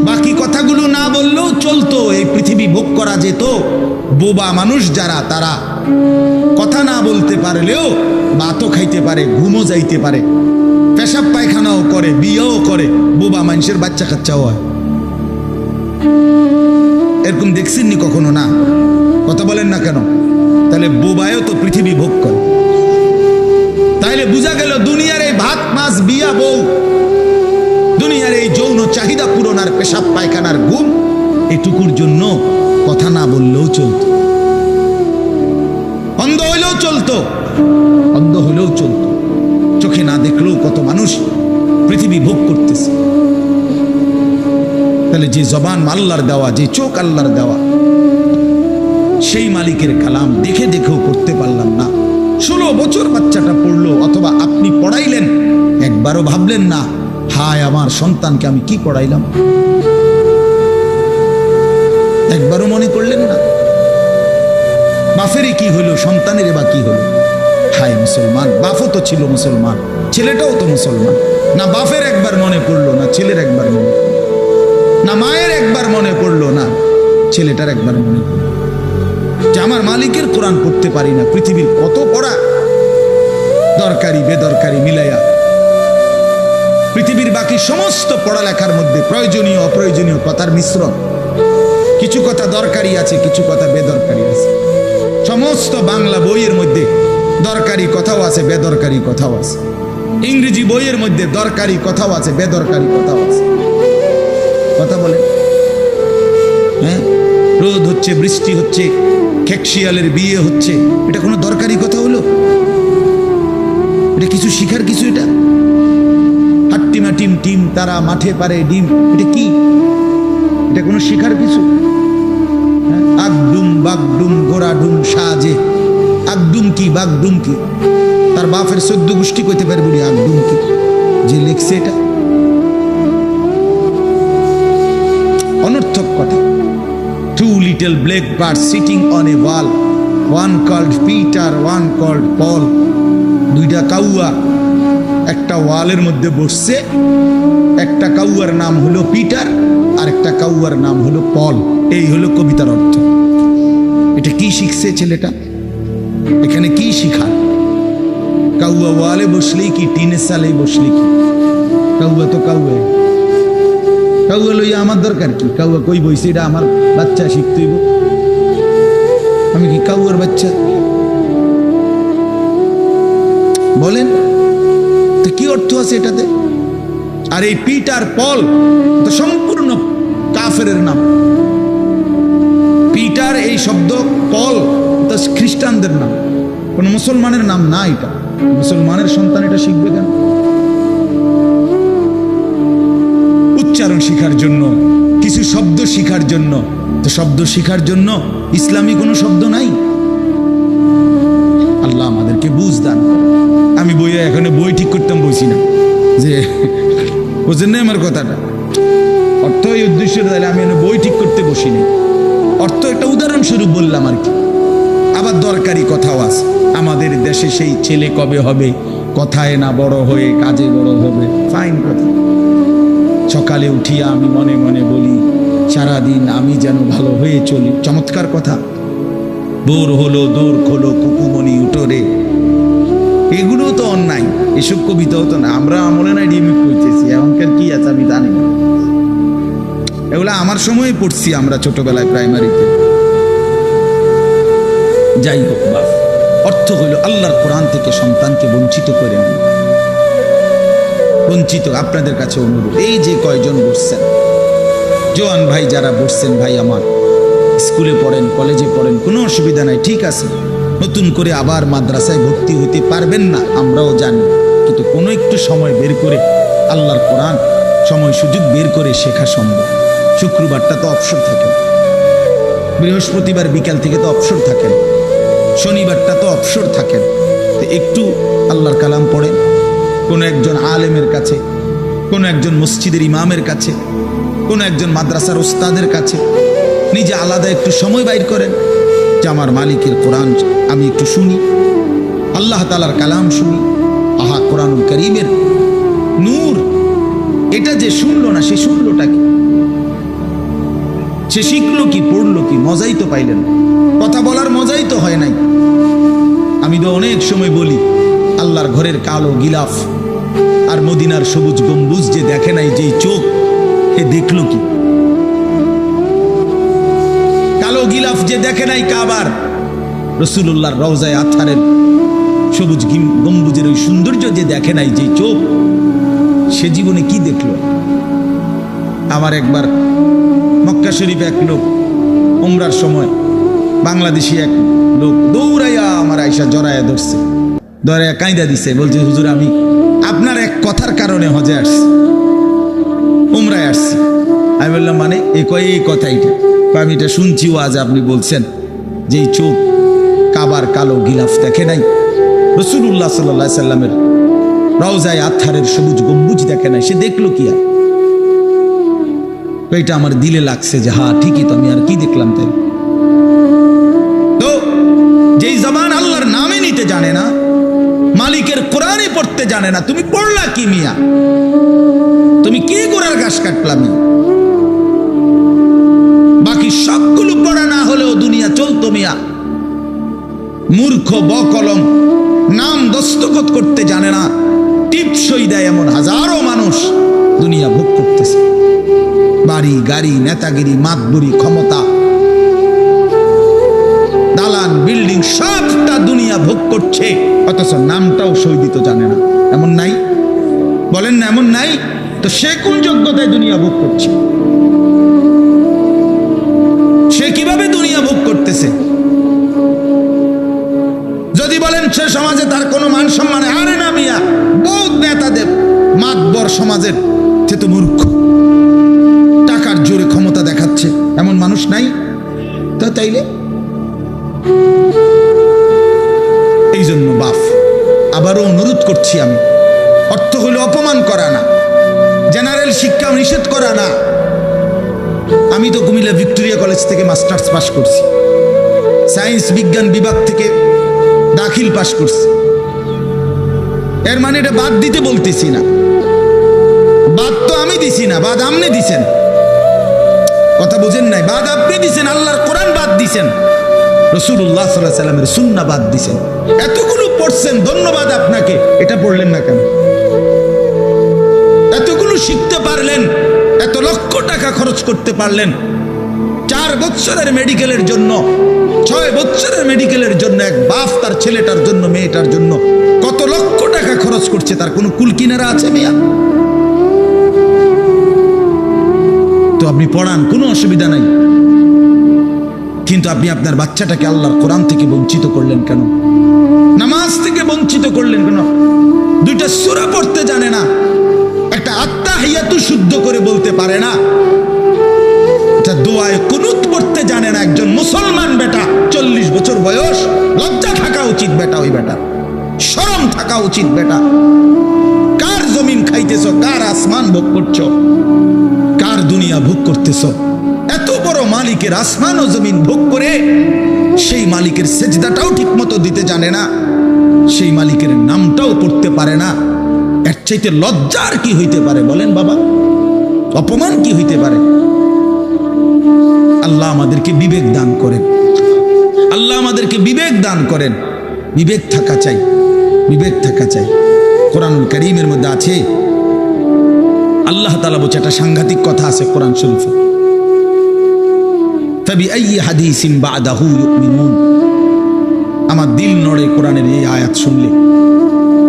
বাকি কথাগুলো না বললেও চলতো, এই পৃথিবী ভোগ করা যেত। বোবা মানুষ যারা, তারা কথা না বলতে পারলেও ভাতও খাইতে পারে, ঘুমও যাইতে পারে, পেশাব পায়খানাও করে, বিয়েও করে, বোবা মানুষের বাচ্চা কাচ্চাও হয়। এরকম দেখছেননি কখনো? না, কথা বলেন না কেন? তাহলে বোবায়ও তো পৃথিবী ভোগ করে। তাইলে বোঝা গেল দুনিয়ার এই ভাত মাছ বিয়া বউ, দুনিয়ার এই যৌন চাহিদা পূরণ আর পেশাব পায়খানার ঘুম, এটুকুর জন্য কথা না বললেও চলতো, অন্ধ হইলেও চলতো, অন্ধ হইলেও চলতো, চোখে না দেখলেও কত মানুষ পৃথিবী ভোগ করতেছে। তাহলে যে জবান আল্লাহর দেওয়া, যে চোখ আল্লাহর দেওয়া, সেই মালিকের কালাম দেখে দেখেও করতে পারলাম না। 16 বছর বাচ্চাটা পড়লো, অথবা আপনি পড়াইলেন, একবারও ভাবলেন না হায় আমার সন্তানকে আমি কি পড়াইলাম? একবারও মনে করলেন না বাফেরই কি হইল, সন্তানের বা কি হলো? হায় মুসলমান, বাপও তো ছিল মুসলমান, ছেলেটাও তো মুসলমান, না বাপের একবার মনে পড়লো, না ছেলের একবার মনে পড়লো। না মায়ের একবার মনে পড়লো, না ছেলেটার একবার মনে পড়লো যে আমার মালিকের কোরআন পড়তে পারি না। পৃথিবীর কত পড়া, দরকারি বেদরকারি মিলাইয়া পৃথিবীর বাকি সমস্ত পড়ালেখার মধ্যে প্রয়োজনীয় অপ্রয়োজনীয় কথার মিশ্রণ। কিছু কথা দরকারি আছে, কিছু কথা বেদরকারি আছে। সমস্ত বাংলা বইয়ের মধ্যে দরকারি কথাও আছে, বেদরকারি কথাও আছে। ইংরেজি বইয়ের মধ্যে দরকারি কথাও আছে, বেদরকারি কথাও আছে। কথা বলে, হ্যাঁ, রোদ হচ্ছে, বৃষ্টি হচ্ছে, খেকশিয়ালের বিয়ে হচ্ছে, এটা কোনো দরকারি কথা হলো? এটা কিছু শিখার কিছু? এটা হাট্টিমা টিম টিম তারা মাঠে পারে ডিম, এটা কি? এটা কোনো শিখার কিছু? আগডুম বাগডুম গোড়াডুম সাজে, আগডুম কি বাগডুম কি? তার বাপের 14 গোষ্ঠী কইতে পারবি না আগডুম কি? যে লিখছে এটা অনর্থক কথা। Two little black birds sitting on a wall, one called Peter, one called Paul. দুইটা কাউয়া একটা ওয়ালের মধ্যে বসছে, একটা কাউয়ার নাম হলো পিটার আর একটা কাউয়ার নাম হলো পল। এই হলো কবিতার অর্থ। এটা কি শিখছে ছেলেটা? এখানে কি শিখা? কাউয়া ওয়ালে বসলেই কি, টিনের সালেই বসলেই কি? কাউয়া তো কাউয়া, কাউয়া লইয়া আমার দরকার কি? কাউয়া কই বইছে, এটা আমার বাচ্চা শিখতেইব। আমি কি কাউয়ার বাচ্চা? বলেন তো কি অর্থ আছে এটাতে? আর এই পিটার পল তো সম্পূর্ণ কাফেরের নাম। পিটার এই শব্দ, পল তো খ্রিস্টানদের নাম, কোন মুসলমানের নাম না। এটা মুসলমানের সন্তান, এটা শিখবে কেন? উচ্চারণ শিখার জন্য, কিছু শব্দ শিখার জন্য। তো শব্দ শিখার জন্য ইসলামী কোনো শব্দ নাই? আল্লাহ আমাদেরকে বুঝ দান। আমি বইয়ে এখানে বই ঠিক করতাম, বইছি না যে বুঝেন না আমার কথাটা। অর্থ এই উদ্দেশ্য তাহলে আমি বই ঠিক করতে বসি নাই, অর্থ একটা উদাহরণস্বরূপ বললাম আর কি। আবার দরকারি কথাও আছে। আমাদের দেশে সেই ছেলে কবে হবে, কথায় না বড় হয়ে কাজে বড় হবে, ফাইন কথা। সকালে উঠিয়া আমি মনে মনে বলি, সারাদিন আমি যেন ভালো হয়ে চলি, চমৎকার কথা। বোর হলো দৌড় খোলো কুকুমনি উঠোরে, এগুলো তো অন্যায়। এসব কবিতাও তো না, আমরা আমলে নাই রিমিক করতেছি। এখনকার কি আছে আমি জানি না, এগুলো আমার সময় পড়ছি আমরা ছোটবেলায় প্রাইমারিতে। যাই হোক, বাপ অর্থ হইল আল্লাহর কোরআন থেকে সন্তানকে বঞ্চিত করে আনা। বঞ্চিত। আপনাদের কাছে অনুরোধ, এই যে কয়জন বসছেন, জোয়ান ভাই যারা বসছেন, ভাই আমার স্কুলে পড়েন, কলেজে পড়েন, কোনো অসুবিধা নাই, ঠিক আছে। নতুন করে আবার মাদ্রাসায় ভর্তি হতে পারবেন না, আমরাও জানি, কিন্তু কোনো একটু সময় বের করে আল্লাহর কোরআন সময় সুযোগ বের করে শেখা সম্ভব। শুক্রবারটা তো অবসর থাকে, বৃহস্পতিবার বিকাল থেকে তো অবসর থাকেন, শনিবারটা তো অবসর থাকেন। তো একটু আল্লাহর কালাম পড়েন, কোনো একজন আলেমের কাছে, কোনো একজন মসজিদের ইমামের কাছে, কোনো একজন মাদ্রাসার ওস্তাদের কাছে নিজে আলাদা একটু সময় বাইর করেন যে আমার মালিকের কোরআন আমি একটু শুনি, আল্লাহ তাআলার কালাম শুনি। আহা, কোরআনুল কারীমের নূর, এটা যে শুনলো না, সে শুনলোটা কি? সে শিখলো কি, পড়লো কি? মজাই তো পাইলেন, কথা বলার মজাই তো হয় নাই। আমি তো অনেক সময় বলি, আল্লাহর ঘরের কালো গিলাফ আর মদিনার সবুজ গম্বুজ যে দেখে নাই, যেই চোখ, এ দেখলো কি? কালো গিলাফ যে দেখে নাই কাবার, রাসূলুল্লাহর রওজায়ে আতহারের সবুজ গম্বুজের ওই সৌন্দর্য যে দেখে নাই, যে চোখ, সে জীবনে কি দেখলো? আমার একবার মক্কা শরীফে এক লোক উমরার সময়, বাংলাদেশি এক লোক দৌড়াইয়া আমার আয়সা জড়াইয়া ধরছে, ধরাইয়া কাঁদা দিছে, বলছে হুজুর আমি আপনার এক কথার কারণে হজে আসছি, উমরায় আসছি। আমি বললাম মানে? এই কথাইটা আমি এটা শুনছি, ও আজ আপনি বলছেন যে এই চোখ কাবার কালো গিলাফ দেখে নাই, রাসূলুল্লাহ সাল্লাল্লাহু আলাইহি সাল্লামের রওজায়ে আতহারের সবুজ গম্বুজ দেখে নাই, সে দেখলো কি? আর এটা আমার দিলে লাগছে যে হ্যাঁ ঠিকই তো, আমি আর কি দেখলাম? তাই তো যেই জবান আল্লাহর নামে নিতে জানে না, মালিকের কোরআনে পড়তে জানে না, তুমি পড়লা কি মিয়া? তুমি কি গোড়ার ঘাস কাটলা মিয়া? মূর্খ বকলম, নাম দস্তখত করতে জানে না, টিপসই দেয় এমন হাজারো মানুষ দুনিয়া ভোগ করতেছে। বাড়ি গাড়ি, নেতাগিরি, মাতবুরি, ক্ষমতা, দালান বিল্ডিং সবটা দুনিয়া ভোগ করছে, অথচ নামটাও সই দিতে জানে না। এমন নাই? বলেন না এমন নাই? তো সে কোন যোগ্যতায় দুনিয়া ভোগ করছে? সে কিভাবে দুনিয়া ভোগ করতেছে? যদি বলেন সে সমাজে তার কোনো মান সম্মান, আরে না মিয়া, বহুত নেতাদের মাতবর সমাজের, সে তো মূর্খ, টাকার জোরে ক্ষমতা দেখাচ্ছে, এমন মানুষ নাই? তো তাইলে এই জন্য বাপ আবারও অনুরোধ করছি আমি, অর্থ হলো অপমান করা না, জেনারেল শিক্ষা নিষেধ করা না। আমি তো কুমিল্লা ভিক্টোরিয়া কলেজ থেকে মাস্টার্স পাস করছি, সায়েন্স বিজ্ঞান বিভাগ থেকে দাখিল পাস করছি। এর মানে এটা বাদ দিতে বলতেছি না, বাদ তো আমি দিছি না, বাদ আপনি দিছেন। কথা বুঝেন নাই? বাদ আপনি দিছেন, আল্লাহর কোরআন বাদ দিছেন, রাসূলুল্লাহ সাল্লাল্লাহু আলাইহি ওয়াসাল্লামের সুন্নাহ বাদ দিছেন। এতগুলো পড়ছেন, ধন্যবাদ আপনাকে। এটা পড়লেন না কেন? এতগুলো শিখতে পারলেন, এত লক্ষ টাকা খরচ করতে পারলেন, 4 বছরের মেডিকেলের জন্য, 6 বছরের মেডিকেলের জন্য এক বাপ তার ছেলেটার জন্য, মেয়েটার জন্য কত লক্ষ টাকা খরচ করছে, তার কোনো কুল কিনারা আছে মিয়া? তো আপনি পড়ান, কোনো অসুবিধা নাই, কিন্তু আপনি আপনার বাচ্চাটাকে আল্লাহর কোরআন থেকে বঞ্চিত করলেন কেন? নামাজ থেকে বঞ্চিত করলেন কেন? 2টা সূরা পড়তে জানে না, একটা আত্তাহিয়াতু শুদ্ধ করে বলতে পারে না, একটা দোয়ায়ে কুনুত পড়তে জানে না। একজন মুসলমান বেটা, 40 বছর বয়স, লজ্জা থাকা উচিত বেটা, ওই বেটা শরম থাকা উচিত বেটা। কার জমিন খাইতেছ, কার আসমান ভোগ করছো, কার দুনিয়া ভোগ করতেছ? এত বড় মালিকের আসমান ও জমিন ভোগ করে সেই মালিকের সেজদাটাও ঠিক মতো দিতে জানে না, সেই মালিকের নামটাও পড়তে পারে না। এর চাইতে লজ্জার কি হইতে পারে বলেন বাবা? অপমান কি হইতে পারে? আল্লাহ আমাদেরকে বিবেক দান করেন, আল্লাহ আমাদেরকে বিবেক দান করেন। বিবেক থাকা চাই, বিবেক থাকা চাই। কোরআনুল কারীমের মধ্যে আছে, আল্লাহ তাআলা বলছে, একটা সাংঘাতিক কথা আছে কোরআন শরীফে, ফাবিআইয়ি হাদিসিন বা'দাহু ইউমিনুন। আমার দিল নড়ে কোরআনের এই আয়াত শুনলে,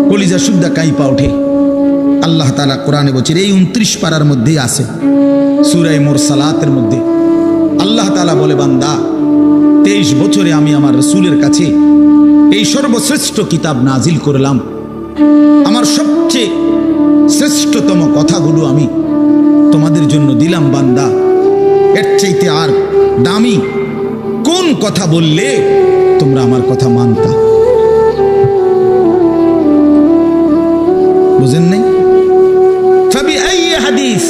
কলিজা শুদ্ধা কাইপা ওঠে। আল্লাহ তাআলা কোরআনে বলছে, এই 29 পারার মধ্যেই আছে, সূরা মুরসালাতের মধ্যে আল্লাহ তাআলা বলে, বান্দা 23 বছরে আমি আমার রাসূলের কাছে এই সর্বশ্রেষ্ঠ কিতাব নাজিল করলাম, আমার সবচেয়ে শ্রেষ্ঠতম কথাগুলো আমি তোমাদের জন্য দিলাম। বান্দা, এর চাইতে আর দামি কোন কথা বললে তোমরা আমার কথা মানতা? বুঝেন নাই? ফাবিআইয়ি হাদিস,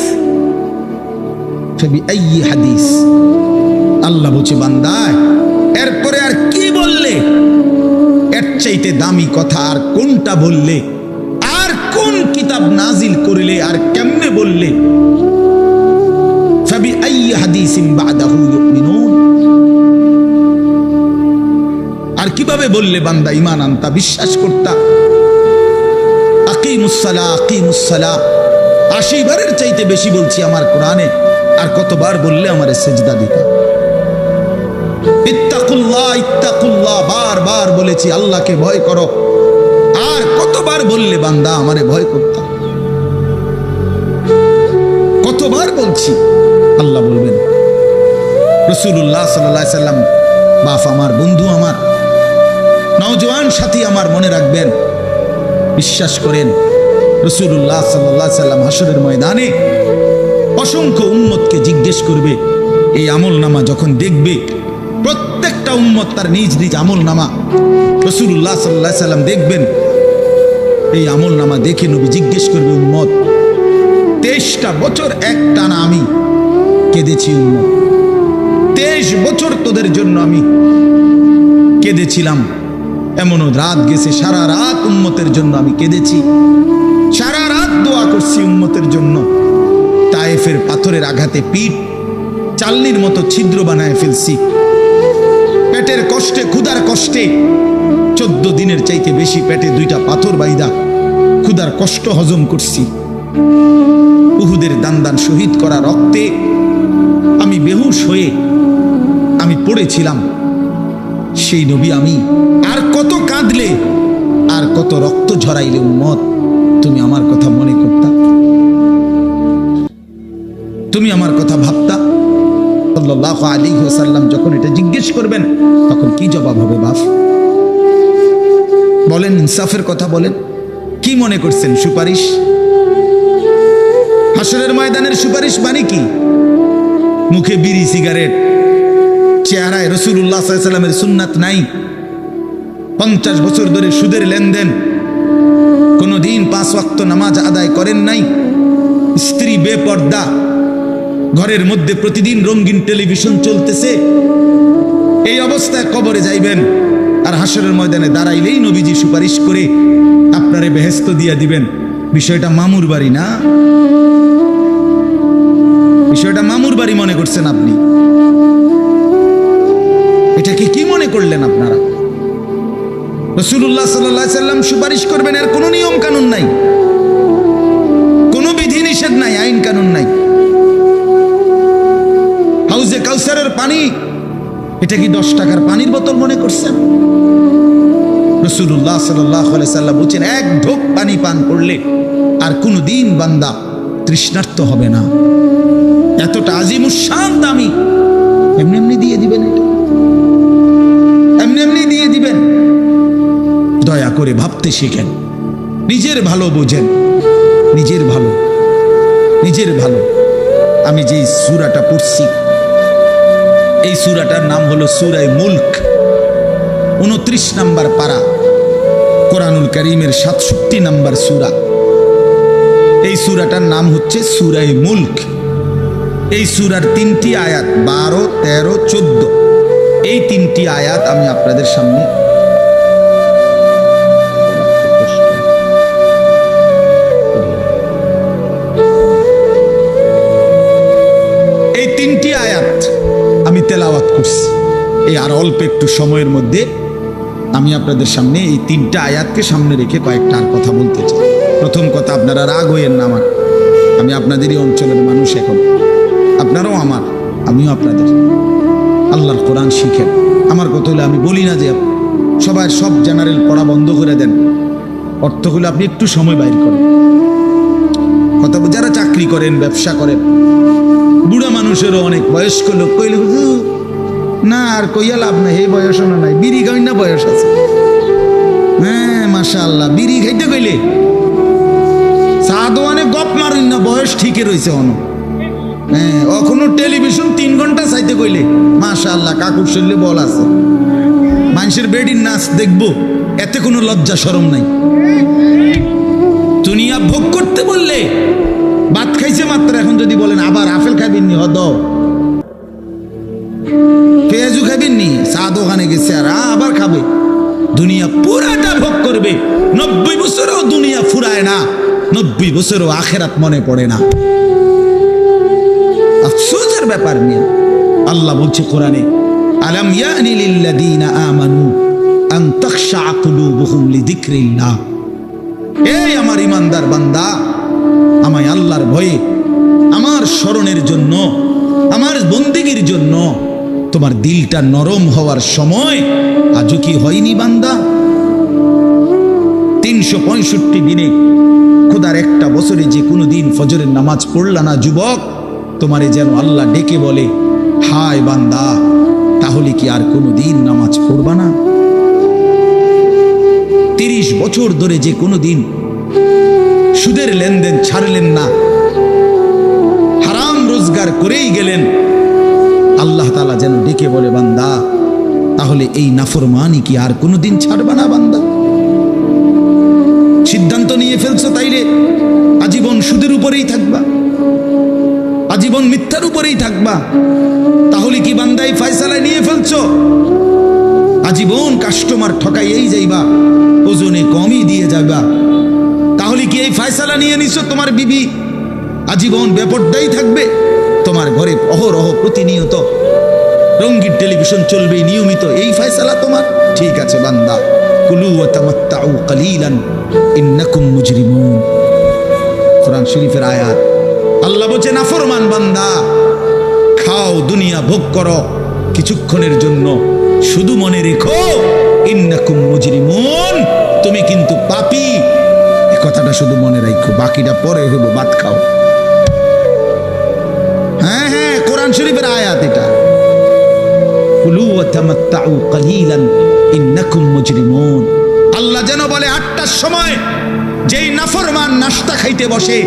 ফাবিআইয়ি হাদিস। আল্লাহ বলছে, বান্দা এরপরে আর কি বললে, এর চাইতে দামি কথা আর কোনটা বললে, আর কোন কিতাব নাজিল করলে, আর কেমনে বললে? ফাবিআইয়ি হাদিসিন বা'দাহু ইউমিনুন। আর কিভাবে বললে বান্দা ঈমান আনতা, বিশ্বাস করতা? আকিমুস সালাহ, আকিমুস সালাহ 80 বারের চাইতে বেশি বলছি আমার কোরআনে, আর কতবার বললে আমারে সিজদা দিতা? ইত্তাকুল্লাহ, ইত্তাকুল্লাহ বারবার বলেছি, আল্লাহকে ভয় করো, আর কতবার বললে বান্দা আমারে ভয় করতা? কতবার বলছি? আল্লাহ বলবেন। রাসূলুল্লাহ সাল্লাল্লাহু আলাইহি সাল্লাম বাপ আমার, বন্ধু আমার, নওজোয়ান সাথী আমার, মনে রাখবেন, বিশ্বাস করেন, রাসূলুল্লাহ সাল্লাল্লাহু আলাইহি সাল্লাম হাসরের ময়দানে অসংখ্য উম্মতকে জিজ্ঞেস করবে। এই আমলনামা যখন দেখবে, প্রত্যেকটা উম্মত তার নিজ নিজ আমলনামা, রাসূলুল্লাহ সাল্লাল্লাহু আলাইহি সাল্লাম দেখবেন। এই আমলনামা দেখে নবী জিজ্ঞেস করবে, উম্মত 23টা বছর একটানা আমি কেঁদেছি, উম্মত 23 বছর তোদের জন্য আমি কেঁদেছিলাম। এমনও রাত গেছে, সারা রাত উম্মতের জন্য আমি কেঁদেছি, সারা রাত দোয়া করছি উম্মতের জন্য। তায়েফের পাথরের আঘাতে পিঠ চালনির মতো ছিদ্র বানায় ফেলছি, পেটের কষ্টে, ক্ষুধার কষ্টে 14 দিনের চাইতে বেশি পেটে 2টা পাথর বাইদা ক্ষুধার কষ্ট হজম করছি। উহুদের দান শহীদ করা রক্তে আমি বেহুশ হয়ে আমি পড়েছিলাম। সেই নবী আমি আর কত কাঁদলে আর কত রক্ত ঝরাইলে উম্মত তুমি আমার কথা মনে করতা, তুমি আমার কথা ভাবতা? সাল্লাল্লাহু আলাইহি ওয়াসাল্লাম যখন এটা জিজ্ঞেস করবেন তখন কি জবাব হবে বাপ? বলেন, ইনসাফের কথা বলেন। কি মনে করছেন সুপারিশ? হাসরের ময়দানের সুপারিশ মানে কি? মুখে বিড়ি সিগারেট, চেহারায় রাসূলুল্লাহ সাল্লাল্লাহু আলাইহি ওয়াসাল্লামের সুন্নাত নাই, 50 বছর ধরে সুদের লেনদেন, কোনদিন 5 ওয়াক্ত নামাজ আদায় করেন নাই, স্ত্রী বেপর্দা, ঘরের মধ্যে প্রতিদিন রঙিন টেলিভিশন চলতেছে, এই অবস্থায় কবরে যাইবেন। আর হাসরের ময়দানে দাঁড়াইলেই নবীজি সুপারিশ করে আপনারে বেহেশত দিয়া দিবেন। বিষয়টা মামুর বাড়ি না, বিষয়টা মামুর বাড়ি মনে করছেন আপনি? এটাকে কি মনে করলেন আপনারা? রাসূলুল্লাহ সাল্লাল্লাহু আলাইহি সাল্লাম সুপারিশ করবেন, এর কোনো নিয়ম কানুন নাই, কোনো বিধি নিষেধ নাই, আইন কানুন নাই। হাউজে কাউসারের পানি, এটা কি 10 টাকার পানির বোতল মনে করছেন? রাসূলুল্লাহ সাল্লাল্লাহু আলাইহি সাল্লাম বলেন, এক ঢোক পানি পান করলে আর কোনদিন বান্দা তৃষ্ণার্ত হবে না। এতটা আজিমুস শান দামি, এমনি এমনি দিয়ে দিবেন, এটা এমনি এমনি দিয়ে দিবেন? দয়া করে ভাবতে শিখেন, নিজের ভালো বোঝেন, নিজের ভালো, নিজের ভালো। আমি যে সূরাটা পড়ছি এই সূরাটার নাম হলো সূরা মুলক, 29 নম্বর পারা, কোরআনুল কারীমের 67 নম্বর সূরা। এই সূরাটার নাম হচ্ছে সূরা মুলক। এই সূরার 3টি আয়াত 12, 13, 14, এই 3টি আয়াত আমি আপনাদের সামনে এই 3টি আয়াত আমি তেলাওয়াত করছি। এই আর অল্প একটু সময়ের মধ্যে আমি আপনাদের সামনে এই 3টা আয়াতকে সামনে রেখে কয়েকটা আর কথা বলতে চাই। প্রথম কথা, আপনারা রাগ হইয়েন না আমার, আমি আপনাদেরই অঞ্চলের মানুষ, এখন আপনারাও আমার, আমিও আপনাদের। আল্লাহর কোরআন শিখেন। আমার কথা হলে আমি বলি না যে সবাই সব জেনারেল পড়া বন্ধ করে দেন, অর্থগুলো আপনি একটু সময় বাইর করেন। কথা, যারা চাকরি করেন, ব্যবসা করেন, বুড়া মানুষেরও অনেক বয়স্ক লোক কইলে না আর কইয়া লাভ নাই, এই বয়স না নাই, বিড়ি খাই না বয়স আছে। হ্যাঁ মাশাআল্লাহ, বিড়ি খাইতে কইলে চা দোয়ানে গপ মারুন না, বয়স ঠিকই রয়েছে অন। হ্যাঁ, এখনো টেলিভিশন 3 ঘন্টা চাইতে কইলে মাশাআল্লাহ কাকুর শরীরে বল আছে। মানুষের বেডির নাচ দেখবো, এতে কোনো লজ্জা শরম নাই। দুনিয়া ভোগ করতে বললে, ভাত খাইছে মাত্র, এখন যদি বলেন আবার আপেল খাইবেন নি, হদ পেঁয়াজু খাইবেন নি, চা দোকানে গেছে আর আবার খাবে। দুনিয়া পুরাটা ভোগ করবে। 90 বছরেও দুনিয়া ফুরায় না, 90 বছরেও আখেরাত মনে পড়ে না। আফসোসের ব্যাপার নিয়ে আল্লাহ বলছে কোরআনে, আলাম ইয়ানি লিল্লাযীনা আমানু আন তাখশা কুলুবুহুম লিযিকরিল্লাহ। এই আমার ইমানদার বান্দা, আমায় আল্লাহর ভয়ে, আমার স্মরণের জন্য, আমার বন্দেগীর জন্য তোমার দিলটা নরম হওয়ার সময় আজও কি হয়নি বান্দা? 365 দিনে খোদার একটা বছরে যে কোনো দিন ফজরের নামাজ পড়লা না যুবক, তোমারে যেন আল্লাহ ডেকে বলে, হায় বান্দা, তাহলে কি আর কোনো দিন নামাজ পড়বা না? 30 বছর ধরে যে কোনো দিন সুদের লেনদেন ছাড়লেন না, হারাম রোজগার করেই গেলেন, আল্লাহ তাআলা যেন ডেকে বলে, বান্দা, তাহলে এই নাফরমানি কি আর কোনো দিন ছাড়বা না বান্দা? সিদ্ধান্ত নিয়ে ফেলছো তাইলে আজীবন সুদের উপরেই থাকবা, আজীবন মিথ্যার উপরেই থাকবা, তাহলে কি বান্দা এই ফয়সালা নিয়ে ফেলছো? আজীবন কাস্টমার ঠকাইয়েই যাইবা, ওজনে কমই দিয়ে যাবা, তাহলে কি এই ফয়সালা নিয়ে নিছো? তোমার বিবি আজীবন বেপরদাই থাকবে, তোমার ঘরে অহরহ প্রতিনিয়ত রঙিন টেলিভিশন চলবে নিয়মিত, এই ফয়সালা তোমার? ঠিক আছে বান্দা, কুলু ওয়া তামাত্তাউ কালিলান ইন্নাকুম মুজরিমুন। কোরআন শরীফের আয়াত। আল্লাহ বলছে নাফরমান বান্দা, খাও, দুনিয়া ভোগ করো কিছুক্ষণের জন্য, শুধু মনে রেখো ইন্নাকুম মুজরিমুন, তুমি কিন্তু পাপী। এই কথাটা শুধু মনে রাখো, বাকিটা পরে হইব, ভাত খাও। হ্যাঁ হ্যাঁ, কোরআন শরীফের আয়াত এটা। কুলু ওয়া তামাত্তাউ কালিলান ইন্নাকুম মুজরিমুন। আল্লাহ যেন বলে 8টার সময় যেই নাফরমান নাস্তা খাইতে বসে,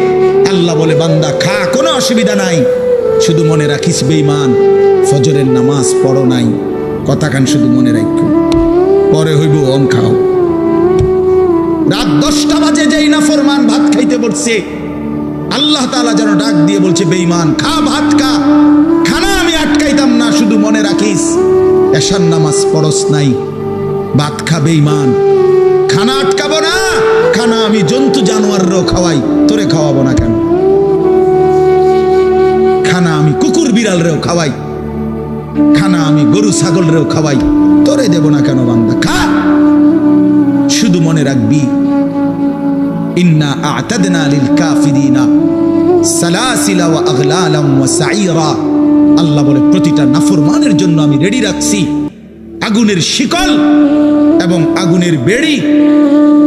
আল্লাহ বলে বান্দা খা, কোনো অসুবিধা নাই, শুধু মনে রাখিস বেঈমান ফজরের নামাজ পড়ো নাই। কথা কান শুধু মনে রাখো, পরে হইব অন খাও। রাত 10টা বাজে যেই নাফরমান ভাত খাইতে বসছে, আল্লাহ তাআলা যেন ডাক দিয়ে বলছে বেঈমান খা, ভাত খা, খানা আমি আটকাইতাম না, শুধু মনে রাখিস এশার নামাজ পড়স নাই, ভাত খা বেঈমান। খানা আটকাবো না, খানা আমি জন্তু জানোয়াররাও খাওয়াই, তোরে খাওয়াবো না কেন? খানা আমি কুকুর বিড়ালরেও খাওয়াই, খানা আমি গরু ছাগলরেও খাওয়াই, তোরে দেব না কেন বান্দা? খা, শুধু মনে রাখবি ইন্না আ'তাদনা লিল কাফিরিনা সালাসিলা ওয়া আগলালাম ওয়া সাইরা। আল্লাহ বলে প্রতিটা নাফরমানের জন্য আমি রেডি রাখছি আগুনের শিকল এবং আগুনের বেড়ি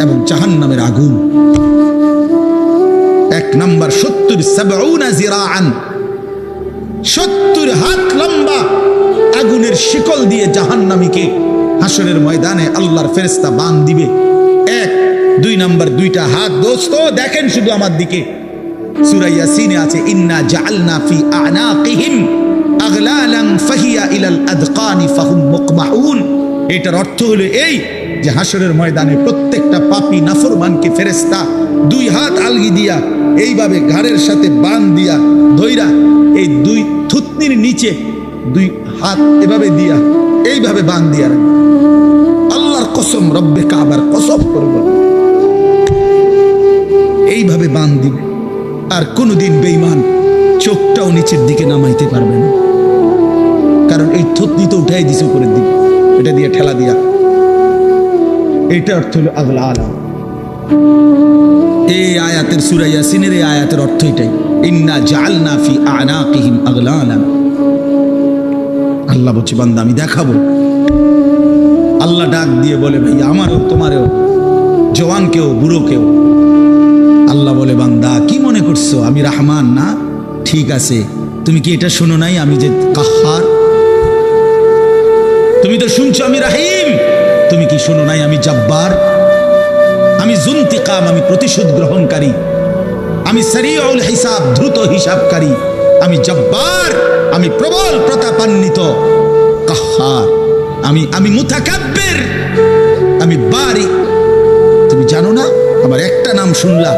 এবং জাহান্নামের আগুন। 1 নাম্বার 70 জিরাআন, 70 হাত লম্বা আগুনের শিকল দিয়ে জাহান্নামীকে হাসরের ময়দানে আল্লাহর ফেরেশতা বাঁধ দিবে। 1 2 নাম্বার 2টা হাত। দোস্ত দেখেন শুধু আমার দিকে, সূরা ইয়াসিনে আছে ইন্না জাআলনা ফি আ'নাকিহিম আগলালান ফাহিয়া ইলাল আদকানি ফাহুম মুকমাহুন। এটার অর্থ হলো এই যে হাসরের ময়দানে প্রত্যেকটা পাপী নাফরমানকে ফেরেশতা 2 হাত আলগি দিয়া এইভাবে ঘাড়ের সাথে বাঁধ দিয়া ধইরা এই 2 থুতনির নিচে 2 হাত এভাবে দিয়া এইভাবে বাঁধ দিয়া রাখবে। আল্লাহর কসম, রব্বে কাবার কসম করব, এইভাবে বাঁধ দিবে। আর কোনোদিন বেঈমান চোখটাও নিচের দিকে নামাইতে পারবে না, কারণ এই থুতনি তো উঠাই দিছে উপরের দিকে, এটা দিয়ে ঠেলা দিয়া। এটা অর্থ হলো আগলালা। এই আয়াতের সূরা ইয়াসিনের এই আয়াতের অর্থ এটাই, ইন্না জাআলনা ফি আ'নাকিহিম আগলালান। আল্লাহ বলছে বান্দা আমি দেখাবো। আল্লাহ ডাক দিয়ে বলে ভাই আমারও তোমারও, জওয়ানকেও বুড়োকেও। আল্লাহ বলে বান্দা কি মনে করছো আমি রহমান না? ঠিক আছে, তুমি কি এটা শোনো নাই আমি যে কাহ্হার? তুমি তো শুনছো আমি রাহিম, তুমি কি শোনো নাই আমি জব্বার? আমি যুনতিকাম, আমি প্রতিশোধ গ্রহণকারী, আমি সারিউল হিসাব, দ্রুত হিসাবকারী, আমি জব্বার, আমি প্রবল প্রতাপান্বিত, কাহ্হার, আমি মুতাকাব্বির, আমি বারি। তুমি জানো না আমার একটা নাম শুনলা,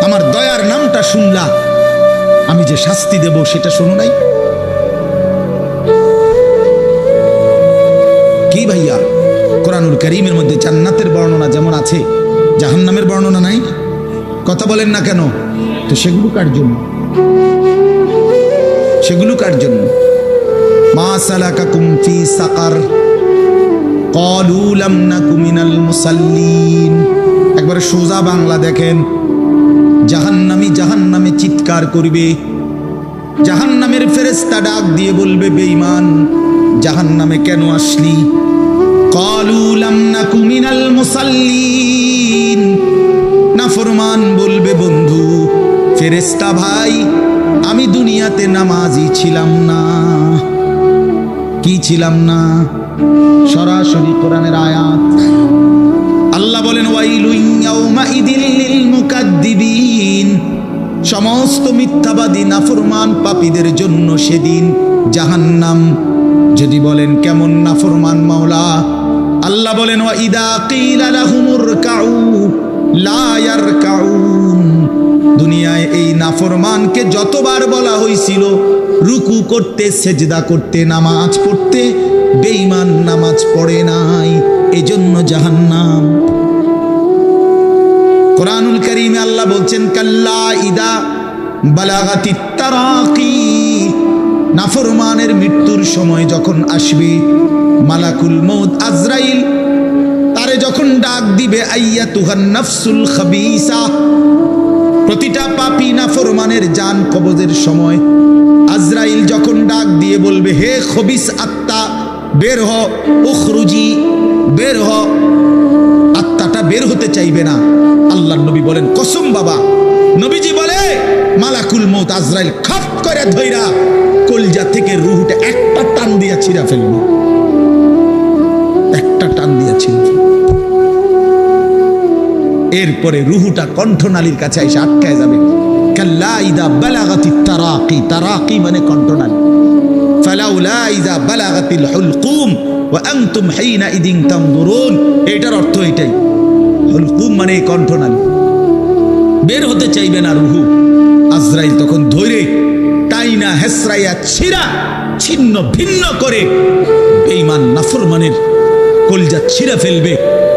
আমার দয়ার নামটা শুনলা, আমি যে শাস্তি দেব সেটা শোনো নাই? কি ভাইয়া, কোরআনুল কারীমের মধ্যে জান্নাতের বর্ণনা যেমন আছে, জাহান্নামের বর্ণনা নাই? কথা বলেন না কেন? তো সেগুলো কার জন্য? সেগুলো কার জন্য? মা সালাকাকুম ফি সাকার ক্বালু লাম নাকু মিনাল মুসাল্লিন। একবার সোজা বাংলা দেখেন, জাহান্নামী জাহান্নামে চিৎকার করবে, জাহান্নামের ফেরেশতা ডাক দিয়ে বলবে বেঈমান জাহান্নামে কেন আসলি? ক্বালু লাম নাকু মিনাল মুসাল্লিন। নাফরমান বলবে বন্ধু ফেরেশতা ভাই আমি দুনিয়াতে নামাজি ছিলাম না। কি ছিলাম না? সরাসরি কোরআনের আয়াত। আল্লাহ বলেন ওয়াইলুন ইয়াউমাইদিল লিল মুকাদ্দিবিন, সমস্ত মিথ্যাবাদী নাফরমান পাপীদের জন্য সেদিন জাহান্নাম। যদি বলেন কেমন নাফরমান মাওলা? আল্লাহ বলেন ওয়া ইদা কিলা লাহুমুর কাউ লা ইয়ারকাউন। দুনিয়ায় এই নাফরমানকে যতবার বলা হয়েছিল রুকু করতে, সেজদা করতে, নামাজ পড়তে, বেঈমান নামাজ পড়ে নাই, এজন্য জাহান্নাম। কোরআনুল কারীমে আল্লাহ বলছেন কাল্লা ইদা বালাগাতিত তারাকি, নাফরমানের মৃত্যুর সময় যখন আসবে, মালাকুল মউত আজরাইল তারে যখন ডাক দিবে আইয়াতুহান নাফসুল খাবিসা, প্রতিটা পাপী নাফরমানের জান কবজের সময় আজরাইল যখন ডাক দিয়ে বলবে, হে খবিস আত্মা বের হ, উখরুজি বের হ, আত্মাটা বের হতে চাইবে না। আল্লাহর নবী বলেন, কসম বাবা। নবীজি বলে, মালাকুল মউত আজরাইল খপ করে ধইরা কলজা থেকে রূহটা একটা টান দিয়া ছিঁড়া ফেলবে, একটা টান দিয়া ছিঁড়া ফেলবে। এরপরে রূহটা কণ্ঠনালীর কাছে এসে আটকায় যাবে। কাল্লা ইদা বালাগাতিত তারাকি, তারাকি মানে কণ্ঠনালী। ফালাউলা ইদা বালাগাতিল হুলকুম ওয়া আনতুম হিনা ইদিন তানজুরুন, এটার অর্থ এটাই। হুলকুম মানে কণ্ঠনালী, বের হতে চাইবে না রূহ। আজরাইল তখন ধরে টাইনা হেসরাইয়া ছিঁড়া ছিন্ন ভিন্ন করে বেঈমান নাফরমানের কলজা ছিঁড়ে ফেলবে,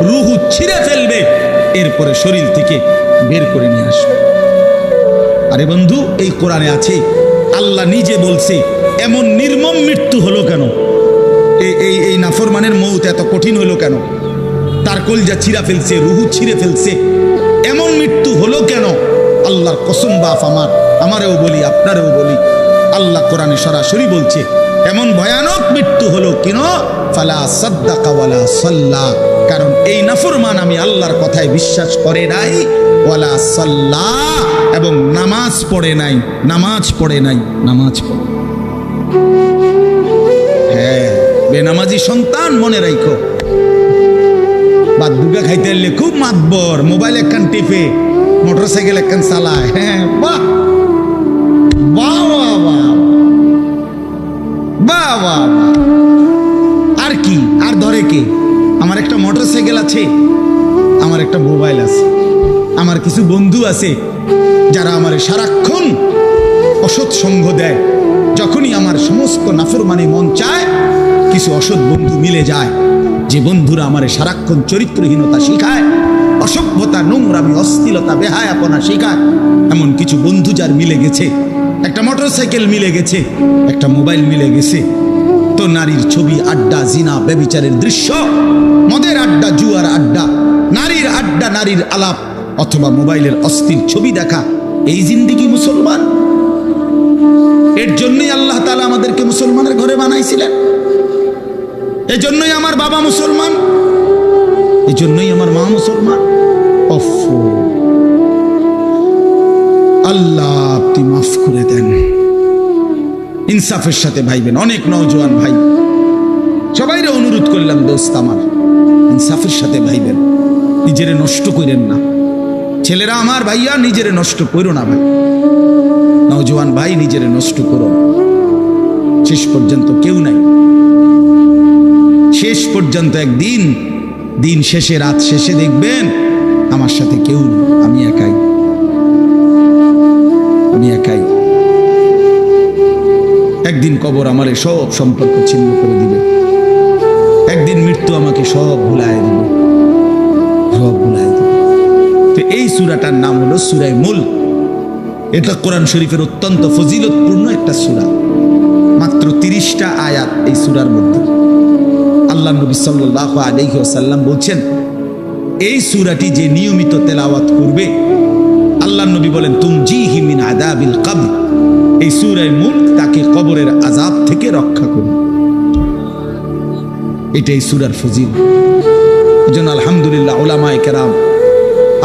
রূহ ছিঁড়ে ফেলবে, এরপরে শরীর থেকে বের করে নিয়ে আসবে। আরে বন্ধু, এই কোরআনে আছে, আল্লাহ নিজে বলছে এমন নির্মম মৃত্যু হলো কেন? এই নাফরমানের মউত এত কঠিন হলো কেন? তার কলজা ছিঁড়া ফেলছে, রূহ ছিঁড়ে ফেলছে, এমন মৃত্যু হলো কেন? আল্লাহর কসম বাপ আমারেও বলি, আপনারেও বলি, আল্লাহ কোরআনে সরাসরি বলছে এমন ভয়ানক মৃত্যু হলো কেন? ফালা সাদ্দাকা ওয়ালা সাল্লা, কারণ এই নাফরমান আমি আল্লাহর কথায় বিশ্বাস করে নাই, ওয়ালা সাল্লা, এবং নামাজ পড়ে নাই, নামাজ পড়ে নাই, নামাজ পড়ে। হ্যাঁ, বেনামাজি সন্তান মনে রাখো, বাদ দুগা খাইতে এলে খুব মাতবর, মোবাইল একখান টিপে, মোটরসাইকেল একখান চালায়। হ্যাঁ, বাহ বাহ বাহ বাহ বাহ, আর কি, আর ধরে কে? আমার একটা মোটরসাইকেল আছে, আমার একটা মোবাইল আছে, আমার কিছু বন্ধু আছে যারা আমার সারাক্ষণ অসৎ সঙ্গ দেয়। যখনই আমার সমস্ত নাফরমানি মন চায়, কিছু অসৎ বন্ধু মিলে যায়, যে বন্ধুরা আমার সারাক্ষণ চরিত্রহীনতা শিখায়, অসভ্যতা, নোংরামি, অশ্লীলতা, বেহায়াপনা শিখায়, এমন কিছু বন্ধু যার মিলে গেছে, একটা মোটরসাইকেল মিলে গেছে, একটা মোবাইল মিলে গেছে, তো নারীর ছবি, আড্ডা, জিনা, ব্যভিচারের দৃশ্য, মদের আড্ডা, জুয়ার আড্ডা, নারীর আড্ডা, নারীর আলাপ, অথবা মোবাইলের অস্থির ছবি দেখা, এই জিন্দিগি মুসলমান? এর জন্যই আল্লাহ তাআলা আমাদেরকে মুসলমানের ঘরে বানাইছিলেন। এজন্যই আমার বাবা মুসলমান, এজন্যই আমার মা মুসলমান। আল্লাহ আপনি মাফ করে দেন, ইনসাফের সাথে ভাইবেন। অনেক নওজোয়ান ভাই, সবাইরে অনুরোধ করলাম, দোস্ত আমার, ইনসাফের সাথে ভাইবেন, নিজেরে নষ্ট করেন না। ছেলেরা আমার, ভাইয়া নিজেরে নষ্ট করো না ভাই, নওজোয়ান ভাই নিজেরে নষ্ট করো। শেষ পর্যন্ত কেউ নাই, শেষ পর্যন্ত একদিন, দিন শেষে, রাত শেষে দেখবেন আমার সাথে কেউ নেই, আমি একাই, আমি একাই। একদিন কবর আমারে সব সম্পর্ক ছিন্ন করে দিবে, একদিন মৃত্যু আমাকে সব ভুলায় দিবে, সব ভুলায় দিবে। তো এই সূরাটার নাম হলো সূরা মুলক। এটা কোরআন শরীফের অত্যন্ত ফজিলতপূর্ণ একটা সূরা, মাত্র 30টা আয়াত এই সূরার মধ্যে। আল্লাহ নবী সাল্লাল্লাহু আলাইহি ওয়াসাল্লাম বলছেন, এই সূরাটি যে নিয়মিত তেলাওয়াত করবে, আল্লাহ নবী বলেন, তুমজিহি মিন আযাবিল কবর, এই সূরা মুলক তাকে কবরের আযাব থেকে রক্ষা করবে। এটাই সূরার ফজিলত। এজন্য আলহামদুলিল্লাহ উলামায়ে কেরাম,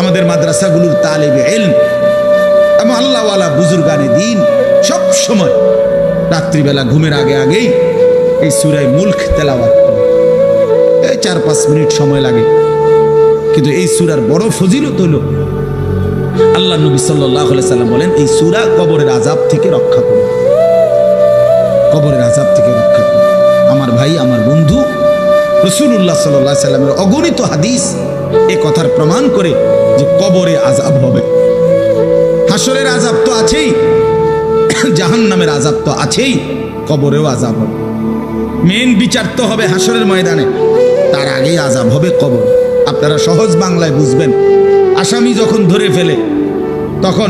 আমাদের মাদ্রাসাগুলোর তালিবে ইলম এবং আল্লাহওয়ালা বুজুর্গানে দ্বীন সব সময় রাত্রিবেলা ঘুমের আগেই এই সূরা মুলক তেলাওয়াত করে। 4-5 মিনিট সময় লাগে, কিন্তু এই সূরার বড় ফজিলত হলো, আল্লাহ নবী সাল্লাল্লাহু আলাইহি সাল্লাম বলেন, এই সূরা কবরের আযাব থেকে রক্ষা করবে, কবরের আযাব থেকে রক্ষা করবে। আমার ভাই, আমার বন্ধু, রাসূলুল্লাহ সাল্লাল্লাহু আলাইহি সাল্লামের অগণিত হাদিস এই কথার প্রমাণ করে যে কবরে আযাব হবে। হাসরের আযাব তো আছেই, জাহান্নামের আযাব তো আছেই, কবরেও আযাব হবে। মেন বিচার তো হবে হাসরের ময়দানে, তার আগেই আযাব হবে কবর। আপনারা সহজ বাংলায় বুঝবেন, আসামি যখন ধরে ফেলে তখন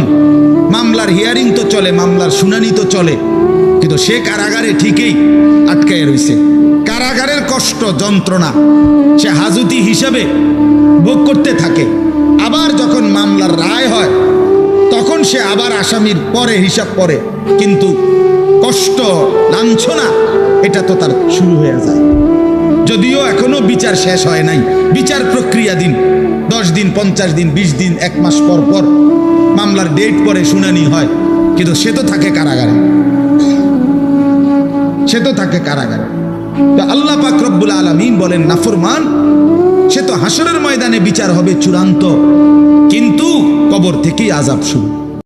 মামলার হিয়ারিং তো চলে, মামলার শুনানি তো চলে, কিন্তু সে কারাগারে ঠিকই আটকায় রইছে। কারাগারের কষ্ট যন্ত্রণা সে হাজতি হিসাবে ভোগ করতে থাকে। আবার যখন মামলার রায় হয় তখন সে আবার আসামির পরে হিসাব করে, কিন্তু কষ্ট লাঞ্ছনা এটা তো তার শুরু হয়ে যায়। যদিও এখনো বিচার শেষ হয় নাই, বিচার প্রক্রিয়াধীন, 10 দিন 50 দিন 20 দিন 1 মাস পর পর মামলার ডেট পরে শুনানি হয়, কিন্তু সে তো থাকে কারাগারে, সে তো থাকে কারাগারে। তো আল্লাহ পাক রব্বুল আলামিন বলেন নাফরমান সে তো হাসরের ময়দানে বিচার হবে চূড়ান্ত, কিন্তু কবর থেকেই আযাব শুরু।